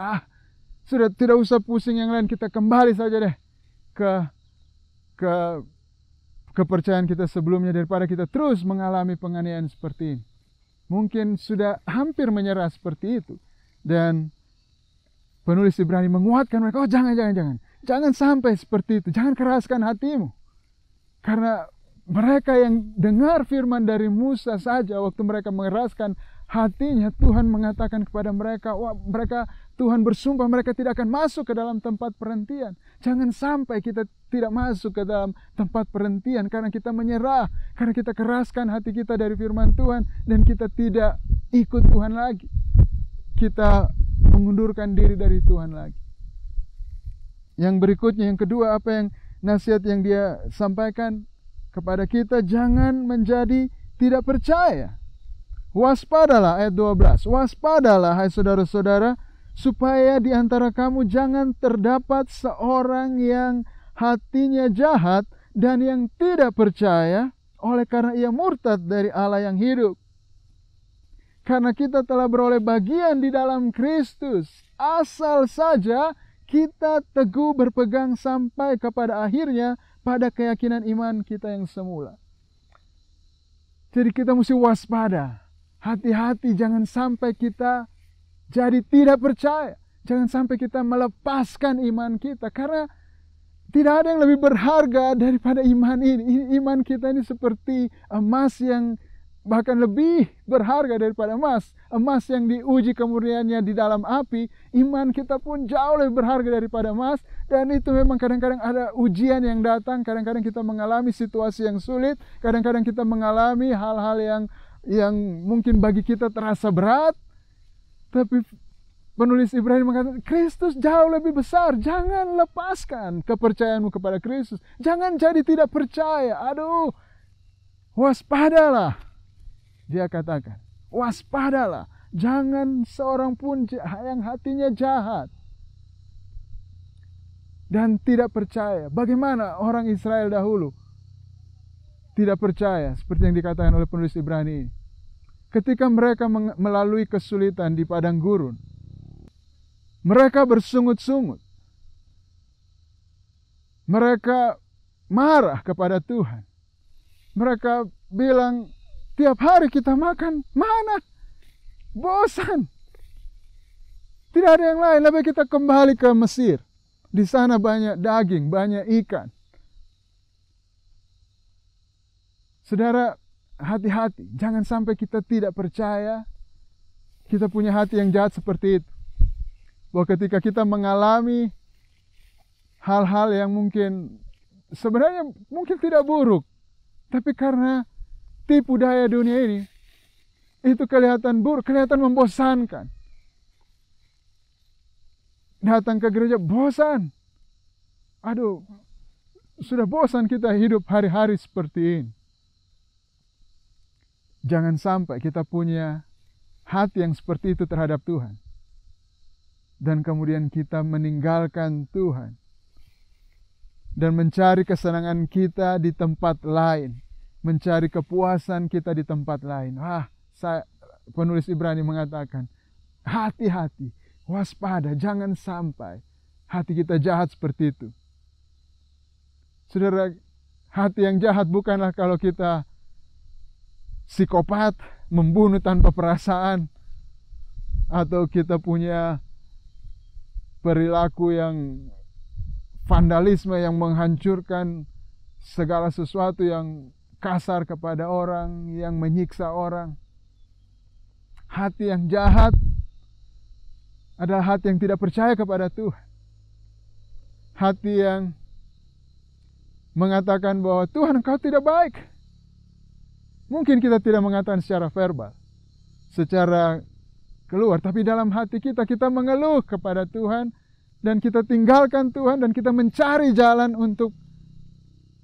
Sudah tidak usah pusing yang lain, kita kembali saja deh ke kepercayaan kita sebelumnya daripada kita terus mengalami penganiayaan seperti ini. Mungkin sudah hampir menyerah seperti itu. Dan penulis Ibrani menguatkan mereka, jangan sampai seperti itu, jangan keraskan hatimu. Karena mereka yang dengar firman dari Musa saja, waktu mereka mengeraskan hatinya, Tuhan mengatakan kepada mereka, Tuhan bersumpah mereka tidak akan masuk ke dalam tempat perhentian. Jangan sampai kita tidak masuk ke dalam tempat perhentian karena kita menyerah, karena kita keraskan hati kita dari firman Tuhan dan kita tidak ikut Tuhan lagi. Kita mengundurkan diri dari Tuhan lagi. Yang berikutnya, yang kedua, apa yang nasihat yang dia sampaikan? kepada kita jangan menjadi tidak percaya. Waspadalah, ayat 12. Waspadalah, hai saudara-saudara, supaya di antara kamu jangan terdapat seorang yang hatinya jahat dan yang tidak percaya, oleh karena ia murtad dari Allah yang hidup. Karena kita telah beroleh bagian di dalam Kristus, asal saja kita teguh berpegang sampai kepada akhirnya pada keyakinan iman kita yang semula. Jadi kita mesti waspada. Hati-hati, jangan sampai kita jadi tidak percaya. Jangan sampai kita melepaskan iman kita. Karena tidak ada yang lebih berharga daripada iman ini. Iman kita ini seperti emas yang bahkan lebih berharga daripada emas. Emas yang diuji kemurniannya di dalam api. Iman kita pun jauh lebih berharga daripada emas. Dan itu memang kadang-kadang ada ujian yang datang. Kadang-kadang kita mengalami situasi yang sulit. Kadang-kadang kita mengalami hal-hal yang mungkin bagi kita terasa berat. Tapi penulis Ibrani mengatakan Kristus jauh lebih besar. Jangan lepaskan kepercayaanmu kepada Kristus. Jangan jadi tidak percaya. Aduh, waspadalah. Dia katakan, waspadalah. Jangan seorang pun yang hatinya jahat dan tidak percaya. Bagaimana orang Israel dahulu tidak percaya, seperti yang dikatakan oleh penulis Ibrani ini. Ketika mereka melalui kesulitan di padang gurun, mereka bersungut-sungut. Mereka marah kepada Tuhan. Mereka bilang, tiap hari kita makan, mana? Bosan. Tidak ada yang lain, lebih kita kembali ke Mesir. Di sana banyak daging, banyak ikan. Saudara, hati-hati. Jangan sampai kita tidak percaya. Kita punya hati yang jahat seperti itu. Bahwa ketika kita mengalami hal-hal yang mungkin sebenarnya mungkin tidak buruk. Tapi karena tipu daya dunia ini, itu kelihatan buruk, kelihatan membosankan. Datang ke gereja, bosan. Aduh, sudah bosan kita hidup hari-hari seperti ini. Jangan sampai kita punya hati yang seperti itu terhadap Tuhan. Dan kemudian kita meninggalkan Tuhan. Dan mencari kesenangan kita di tempat lain. Mencari kepuasan kita di tempat lain. Penulis Ibrani mengatakan, hati-hati, waspada, jangan sampai hati kita jahat seperti itu. Saudara, hati yang jahat bukanlah kalau kita psikopat, membunuh tanpa perasaan, atau kita punya perilaku yang vandalisme yang menghancurkan segala sesuatu yang kasar kepada orang, yang menyiksa orang. Hati yang jahat adalah hati yang tidak percaya kepada Tuhan. Hati yang mengatakan bahwa Tuhan, Engkau tidak baik. Mungkin kita tidak mengatakan secara verbal, secara keluar, tapi dalam hati kita mengeluh kepada Tuhan, dan kita tinggalkan Tuhan, dan kita mencari jalan untuk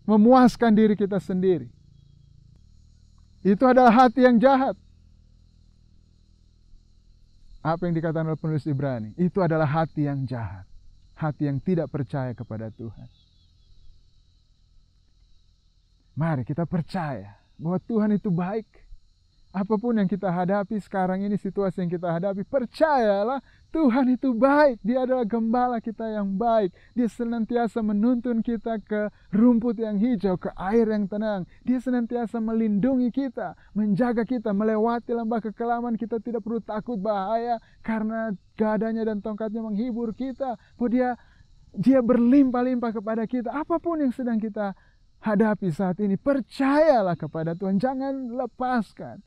memuaskan diri kita sendiri. Itu adalah hati yang jahat. Apa yang dikatakan oleh penulis Ibrani? Itu adalah hati yang jahat. Hati yang tidak percaya kepada Tuhan. Mari kita percaya bahwa Tuhan itu baik. Apapun yang kita hadapi sekarang ini, situasi yang kita hadapi, percayalah Tuhan itu baik. Dia adalah gembala kita yang baik. Dia senantiasa menuntun kita ke rumput yang hijau, ke air yang tenang. Dia senantiasa melindungi kita, menjaga kita, melewati lembah kekelaman. Kita tidak perlu takut bahaya karena gadanya dan tongkatnya menghibur kita. Bahwa dia berlimpah-limpah kepada kita. Apapun yang sedang kita hadapi saat ini, percayalah kepada Tuhan, jangan lepaskan.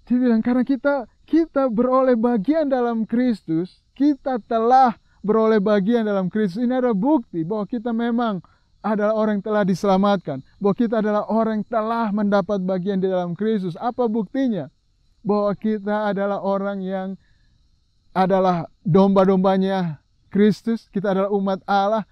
Dia bilang, karena kita beroleh bagian dalam Kristus, kita telah beroleh bagian dalam Kristus. Ini adalah bukti bahwa kita memang adalah orang yang telah diselamatkan, bahwa kita adalah orang yang telah mendapat bagian di dalam Kristus. Apa buktinya? Bahwa kita adalah orang yang adalah domba-dombanya Kristus, kita adalah umat Allah,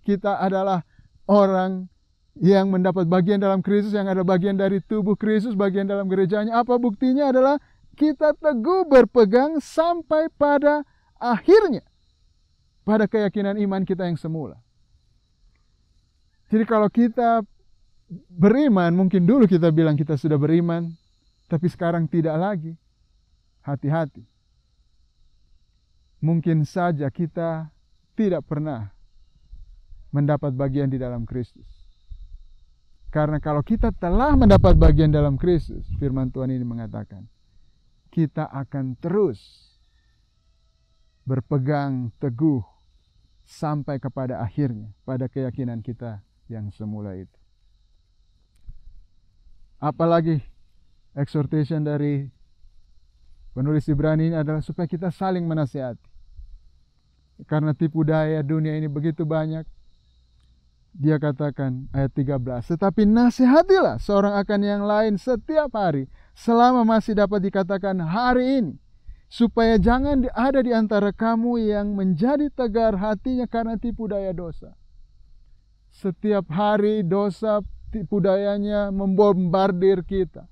kita adalah orang yang mendapat bagian dalam Kristus, yang ada bagian dari tubuh Kristus, bagian dalam gerejanya. Apa buktinya? Adalah kita teguh berpegang sampai pada akhirnya, pada keyakinan iman kita yang semula. Jadi kalau kita beriman, mungkin dulu kita bilang kita sudah beriman, tapi sekarang tidak lagi. Hati-hati. Mungkin saja kita tidak pernah mendapat bagian di dalam Kristus. Karena kalau kita telah mendapat bagian dalam Kristus, firman Tuhan ini mengatakan, kita akan terus berpegang teguh sampai kepada akhirnya, pada keyakinan kita yang semula itu. Apalagi exhortation dari penulis Ibrani ini adalah supaya kita saling menasihati. Karena tipu daya dunia ini begitu banyak. Dia katakan ayat 13, tetapi nasihatilah seorang akan yang lain setiap hari, selama masih dapat dikatakan hari ini, supaya jangan ada di antara kamu yang menjadi tegar hatinya karena tipu daya dosa. Setiap hari dosa, tipu dayanya membombardir kita.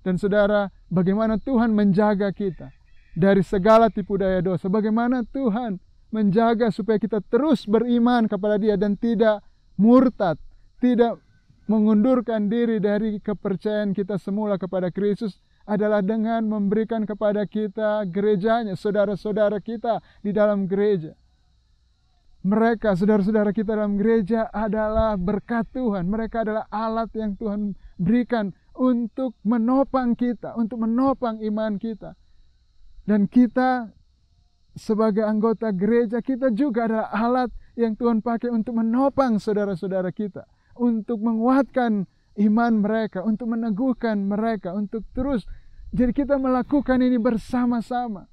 Dan saudara, bagaimana Tuhan menjaga kita dari segala tipu daya dosa. Bagaimana Tuhan menjaga supaya kita terus beriman kepada Dia dan tidak murtad, tidak mengundurkan diri dari kepercayaan kita semula kepada Kristus, adalah dengan memberikan kepada kita gerejanya, saudara-saudara kita di dalam gereja. Mereka, saudara-saudara kita dalam gereja adalah berkat Tuhan. Mereka adalah alat yang Tuhan berikan untuk menopang kita, untuk menopang iman kita. Dan kita sebagai anggota gereja, kita juga adalah alat yang Tuhan pakai untuk menopang saudara-saudara kita, untuk menguatkan iman mereka, untuk meneguhkan mereka, untuk terus. Jadi kita melakukan ini bersama-sama.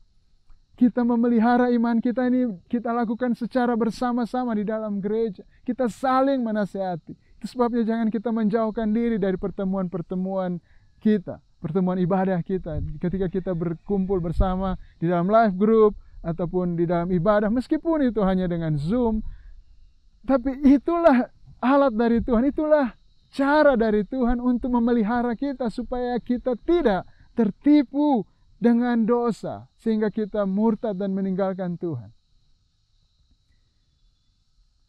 Kita memelihara iman kita ini, kita lakukan secara bersama-sama di dalam gereja. Kita saling menasihati. Itu sebabnya jangan kita menjauhkan diri dari pertemuan-pertemuan kita, pertemuan ibadah kita. Ketika kita berkumpul bersama di dalam live group, ataupun di dalam ibadah, meskipun itu hanya dengan Zoom, tapi itulah alat dari Tuhan, itulah cara dari Tuhan untuk memelihara kita supaya kita tidak tertipu dengan dosa, sehingga kita murtad dan meninggalkan Tuhan.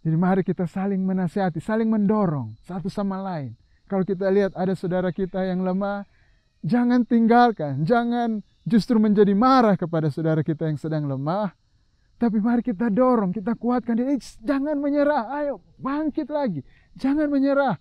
Jadi mari kita saling menasihati, saling mendorong satu sama lain. Kalau kita lihat ada saudara kita yang lemah, jangan tinggalkan, jangan justru menjadi marah kepada saudara kita yang sedang lemah. Tapi mari kita dorong, kita kuatkan dia. Jangan menyerah, ayo bangkit lagi. Jangan menyerah.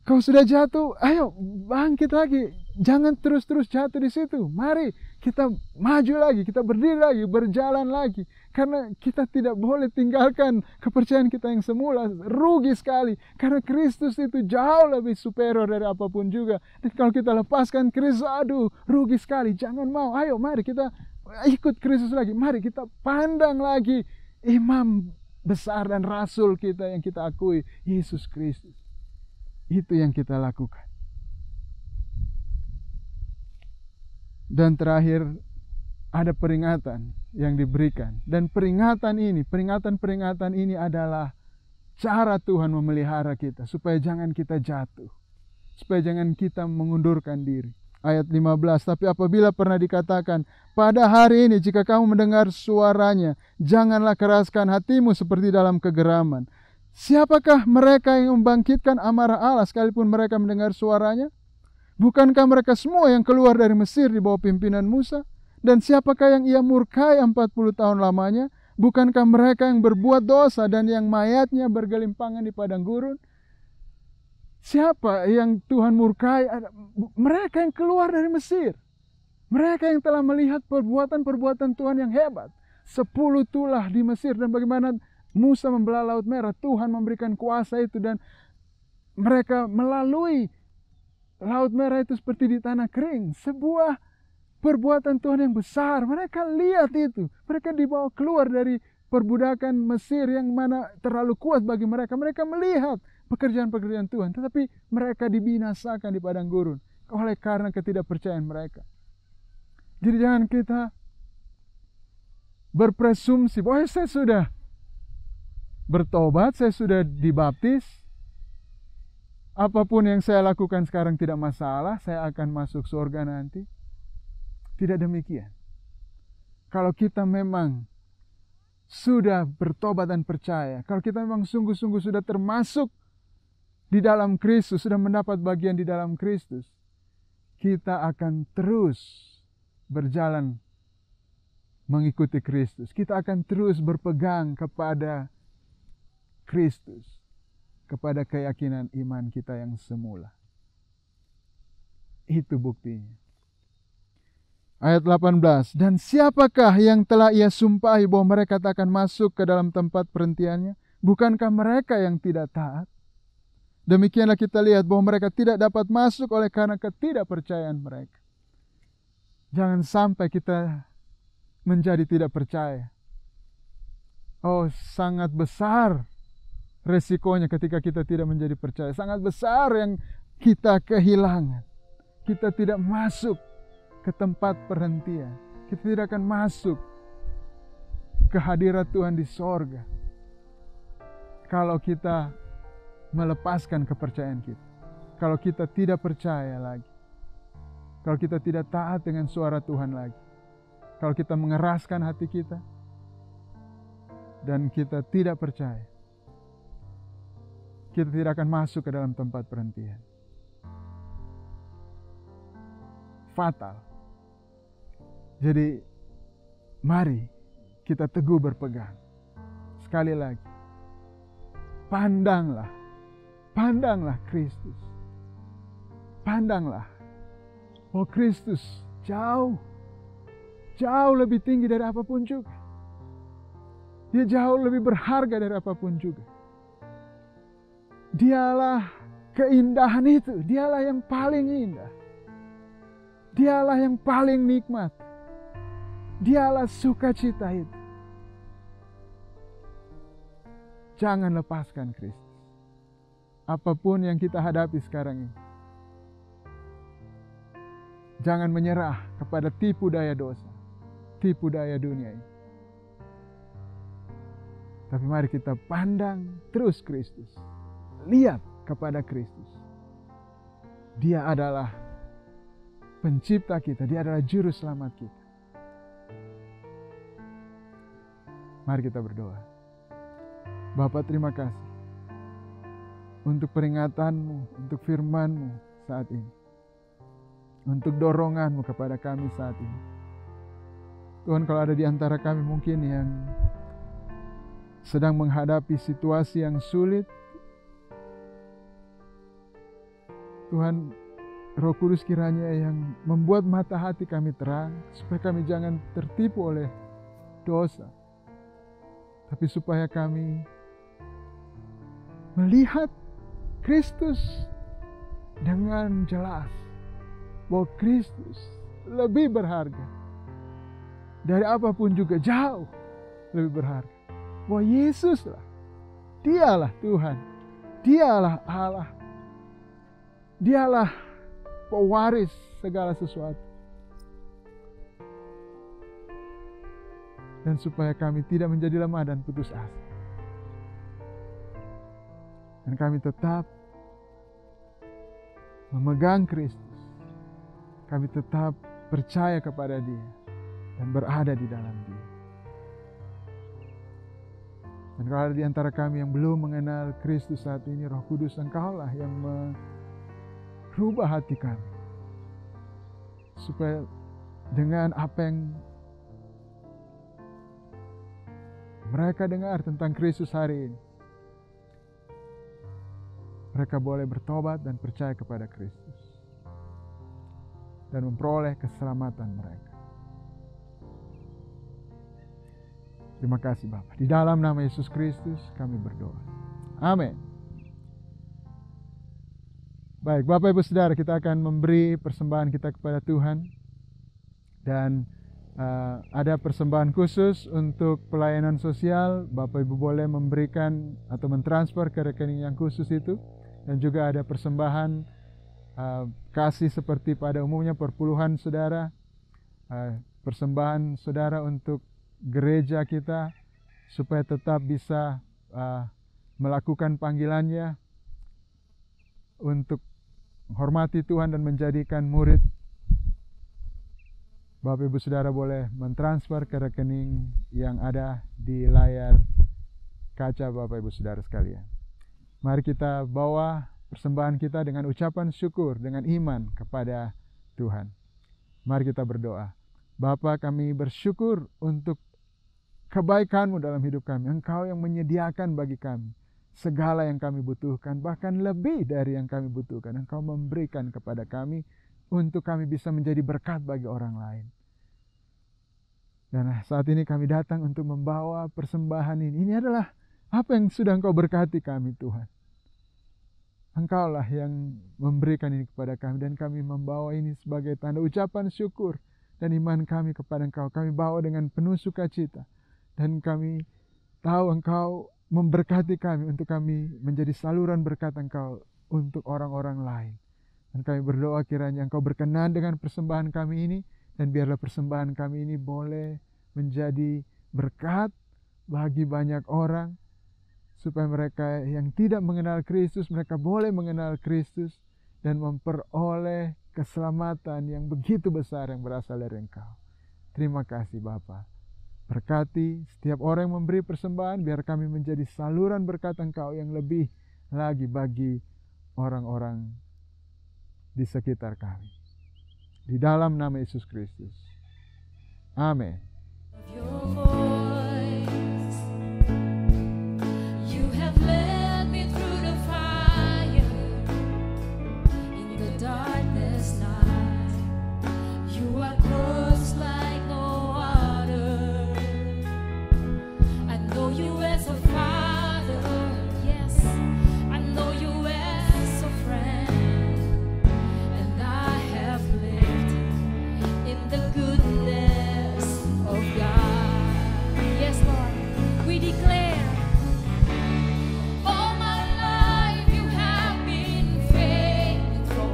Kau sudah jatuh, ayo bangkit lagi. Jangan terus-terus jatuh di situ. Mari kita maju lagi, kita berdiri lagi, berjalan lagi. Karena kita tidak boleh tinggalkan kepercayaan kita yang semula. Rugi sekali. Karena Kristus itu jauh lebih superior dari apapun juga. Dan kalau kita lepaskan Kristus, aduh rugi sekali. Jangan mau, ayo mari kita ikut Kristus lagi. Mari kita pandang lagi imam besar dan rasul kita yang kita akui, Yesus Kristus. Itu yang kita lakukan. Dan terakhir, ada peringatan yang diberikan. Dan peringatan ini adalah cara Tuhan memelihara kita, supaya jangan kita jatuh, supaya jangan kita mengundurkan diri. Ayat 15, tapi apabila pernah dikatakan, pada hari ini jika kamu mendengar suaranya, janganlah keraskan hatimu seperti dalam kegeraman. Siapakah mereka yang membangkitkan amarah Allah sekalipun mereka mendengar suaranya? Bukankah mereka semua yang keluar dari Mesir di bawah pimpinan Musa? Dan siapakah yang ia murkai 40 tahun lamanya? Bukankah mereka yang berbuat dosa dan yang mayatnya bergelimpangan di padang gurun? Siapa yang Tuhan murkai? Mereka yang keluar dari Mesir. Mereka yang telah melihat perbuatan-perbuatan Tuhan yang hebat. 10 tulah di Mesir, dan bagaimana Musa membelah Laut Merah. Tuhan memberikan kuasa itu, dan mereka melalui Laut Merah itu seperti di tanah kering. Sebuah perbuatan Tuhan yang besar. Mereka lihat itu. Mereka dibawa keluar dari perbudakan Mesir yang mana terlalu kuat bagi mereka. Mereka melihat pekerjaan-pekerjaan Tuhan. Tetapi mereka dibinasakan di padang gurun oleh karena ketidakpercayaan mereka. Jadi jangan kita berpresumsi bahwa saya sudah bertobat, saya sudah dibaptis, apapun yang saya lakukan sekarang tidak masalah, saya akan masuk surga nanti. Tidak demikian. Kalau kita memang sudah bertobat dan percaya, kalau kita memang sungguh-sungguh sudah termasuk di dalam Kristus, sudah mendapat bagian di dalam Kristus, kita akan terus berjalan mengikuti Kristus. Kita akan terus berpegang kepada Kristus, kepada keyakinan iman kita yang semula. Itu buktinya. Ayat 18, dan siapakah yang telah ia sumpahi bahwa mereka tak akan masuk ke dalam tempat perhentiannya? Bukankah mereka yang tidak taat? Demikianlah kita lihat bahwa mereka tidak dapat masuk oleh karena ketidakpercayaan mereka. Jangan sampai kita menjadi tidak percaya. Oh, sangat besar resikonya ketika kita tidak menjadi percaya. Sangat besar yang kita kehilangan. Kita tidak masuk ke tempat perhentian. Kita tidak akan masuk ke hadirat Tuhan di sorga kalau kita melepaskan kepercayaan kita. Kalau kita tidak percaya lagi. Kalau kita tidak taat dengan suara Tuhan lagi. Kalau kita mengeraskan hati kita dan kita tidak percaya, kita tidak akan masuk ke dalam tempat perhentian. Fatal. Jadi mari kita teguh berpegang. Sekali lagi, pandanglah Kristus. Pandanglah bahwa Kristus jauh lebih tinggi dari apapun juga. Dia jauh lebih berharga dari apapun juga. Dialah keindahan itu. Dialah yang paling indah. Dialah yang paling nikmat. Dialah sukacita itu. Jangan lepaskan Kristus. Apapun yang kita hadapi sekarang ini. Jangan menyerah kepada tipu daya dosa, tipu daya dunia ini. Tapi mari kita pandang terus Kristus. Lihat kepada Kristus. Dia adalah pencipta kita, dia adalah juru selamat kita. Mari kita berdoa. Bapa, terima kasih untuk peringatanmu, untuk firman-Mu saat ini. Untuk dorongan-Mu kepada kami saat ini. Tuhan, kalau ada di antara kami mungkin yang sedang menghadapi situasi yang sulit, Tuhan, Roh Kudus kiranya yang membuat mata hati kami terang, supaya kami jangan tertipu oleh dosa. Tapi supaya kami melihat Kristus dengan jelas. Bahwa Kristus lebih berharga dari apapun juga, jauh lebih berharga. Bahwa Yesuslah, dialah Tuhan, dialah Allah, dialah pewaris segala sesuatu. Dan supaya kami tidak menjadi lemah dan putus asa. Dan kami tetap memegang Kristus. Kami tetap percaya kepada Dia dan berada di dalam Dia. Dan kalau ada di antara kami yang belum mengenal Kristus saat ini, Roh Kudus, Engkaulah yang merubah hati kami. Supaya dengan apa yang mereka dengar tentang Kristus hari ini, mereka boleh bertobat dan percaya kepada Kristus. Dan memperoleh keselamatan mereka. Terima kasih Bapa. Di dalam nama Yesus Kristus kami berdoa. Amin. Baik, Bapak Ibu Saudara, kita akan memberi persembahan kita kepada Tuhan. Dan ada persembahan khusus untuk pelayanan sosial. Bapak Ibu boleh memberikan atau mentransfer ke rekening yang khusus itu. Dan juga ada persembahan kasih seperti pada umumnya perpuluhan saudara, persembahan saudara untuk gereja kita supaya tetap bisa melakukan panggilannya, untuk menghormati Tuhan dan menjadikan murid, Bapak Ibu Saudara boleh mentransfer ke rekening yang ada di layar kaca Bapak Ibu Saudara sekalian. Mari kita bawa persembahan kita dengan ucapan syukur, dengan iman kepada Tuhan. Mari kita berdoa. Bapa, kami bersyukur untuk kebaikan-Mu dalam hidup kami. Engkau yang menyediakan bagi kami segala yang kami butuhkan, bahkan lebih dari yang kami butuhkan. Engkau memberikan kepada kami untuk kami bisa menjadi berkat bagi orang lain. Dan saat ini kami datang untuk membawa persembahan ini. Ini adalah apa yang sudah Engkau berkati kami, Tuhan. Engkaulah yang memberikan ini kepada kami, dan kami membawa ini sebagai tanda ucapan syukur dan iman kami kepada Engkau. Kami bawa dengan penuh sukacita, dan kami tahu Engkau memberkati kami untuk kami menjadi saluran berkat Engkau untuk orang-orang lain. Dan kami berdoa kiranya Engkau berkenan dengan persembahan kami ini, dan biarlah persembahan kami ini boleh menjadi berkat bagi banyak orang, supaya mereka yang tidak mengenal Kristus, mereka boleh mengenal Kristus dan memperoleh keselamatan yang begitu besar yang berasal dari Engkau. Terima kasih Bapa. Berkati setiap orang yang memberi persembahan, biar kami menjadi saluran berkat Engkau yang lebih lagi bagi orang-orang di sekitar kami. Di dalam nama Yesus Kristus. Amin. Your voice, you have led me through the fire, in the darkness night. You are close like no other. I know you as a father, yes. I know you as a friend, and I have lived in the goodness of God. Yes, Lord, we declare, all my life you have been faithful,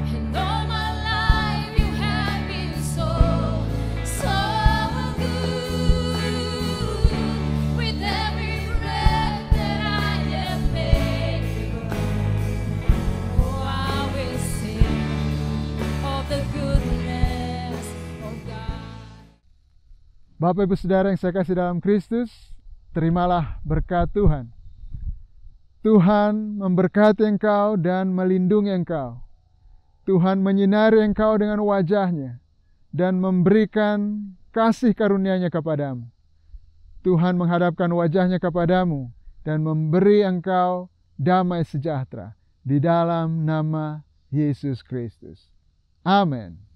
and all my life you have been so, so good. With every breath that I am able, oh, I will sing of the goodness of God. Bapak Ibu Saudara yang saya kasih dalam Kristus, terimalah berkat Tuhan. Tuhan memberkati engkau dan melindungi engkau. Tuhan menyinari engkau dengan wajah-Nya dan memberikan kasih karunia-Nya kepadamu. Tuhan menghadapkan wajah-Nya kepadamu dan memberi engkau damai sejahtera di dalam nama Yesus Kristus. Amin.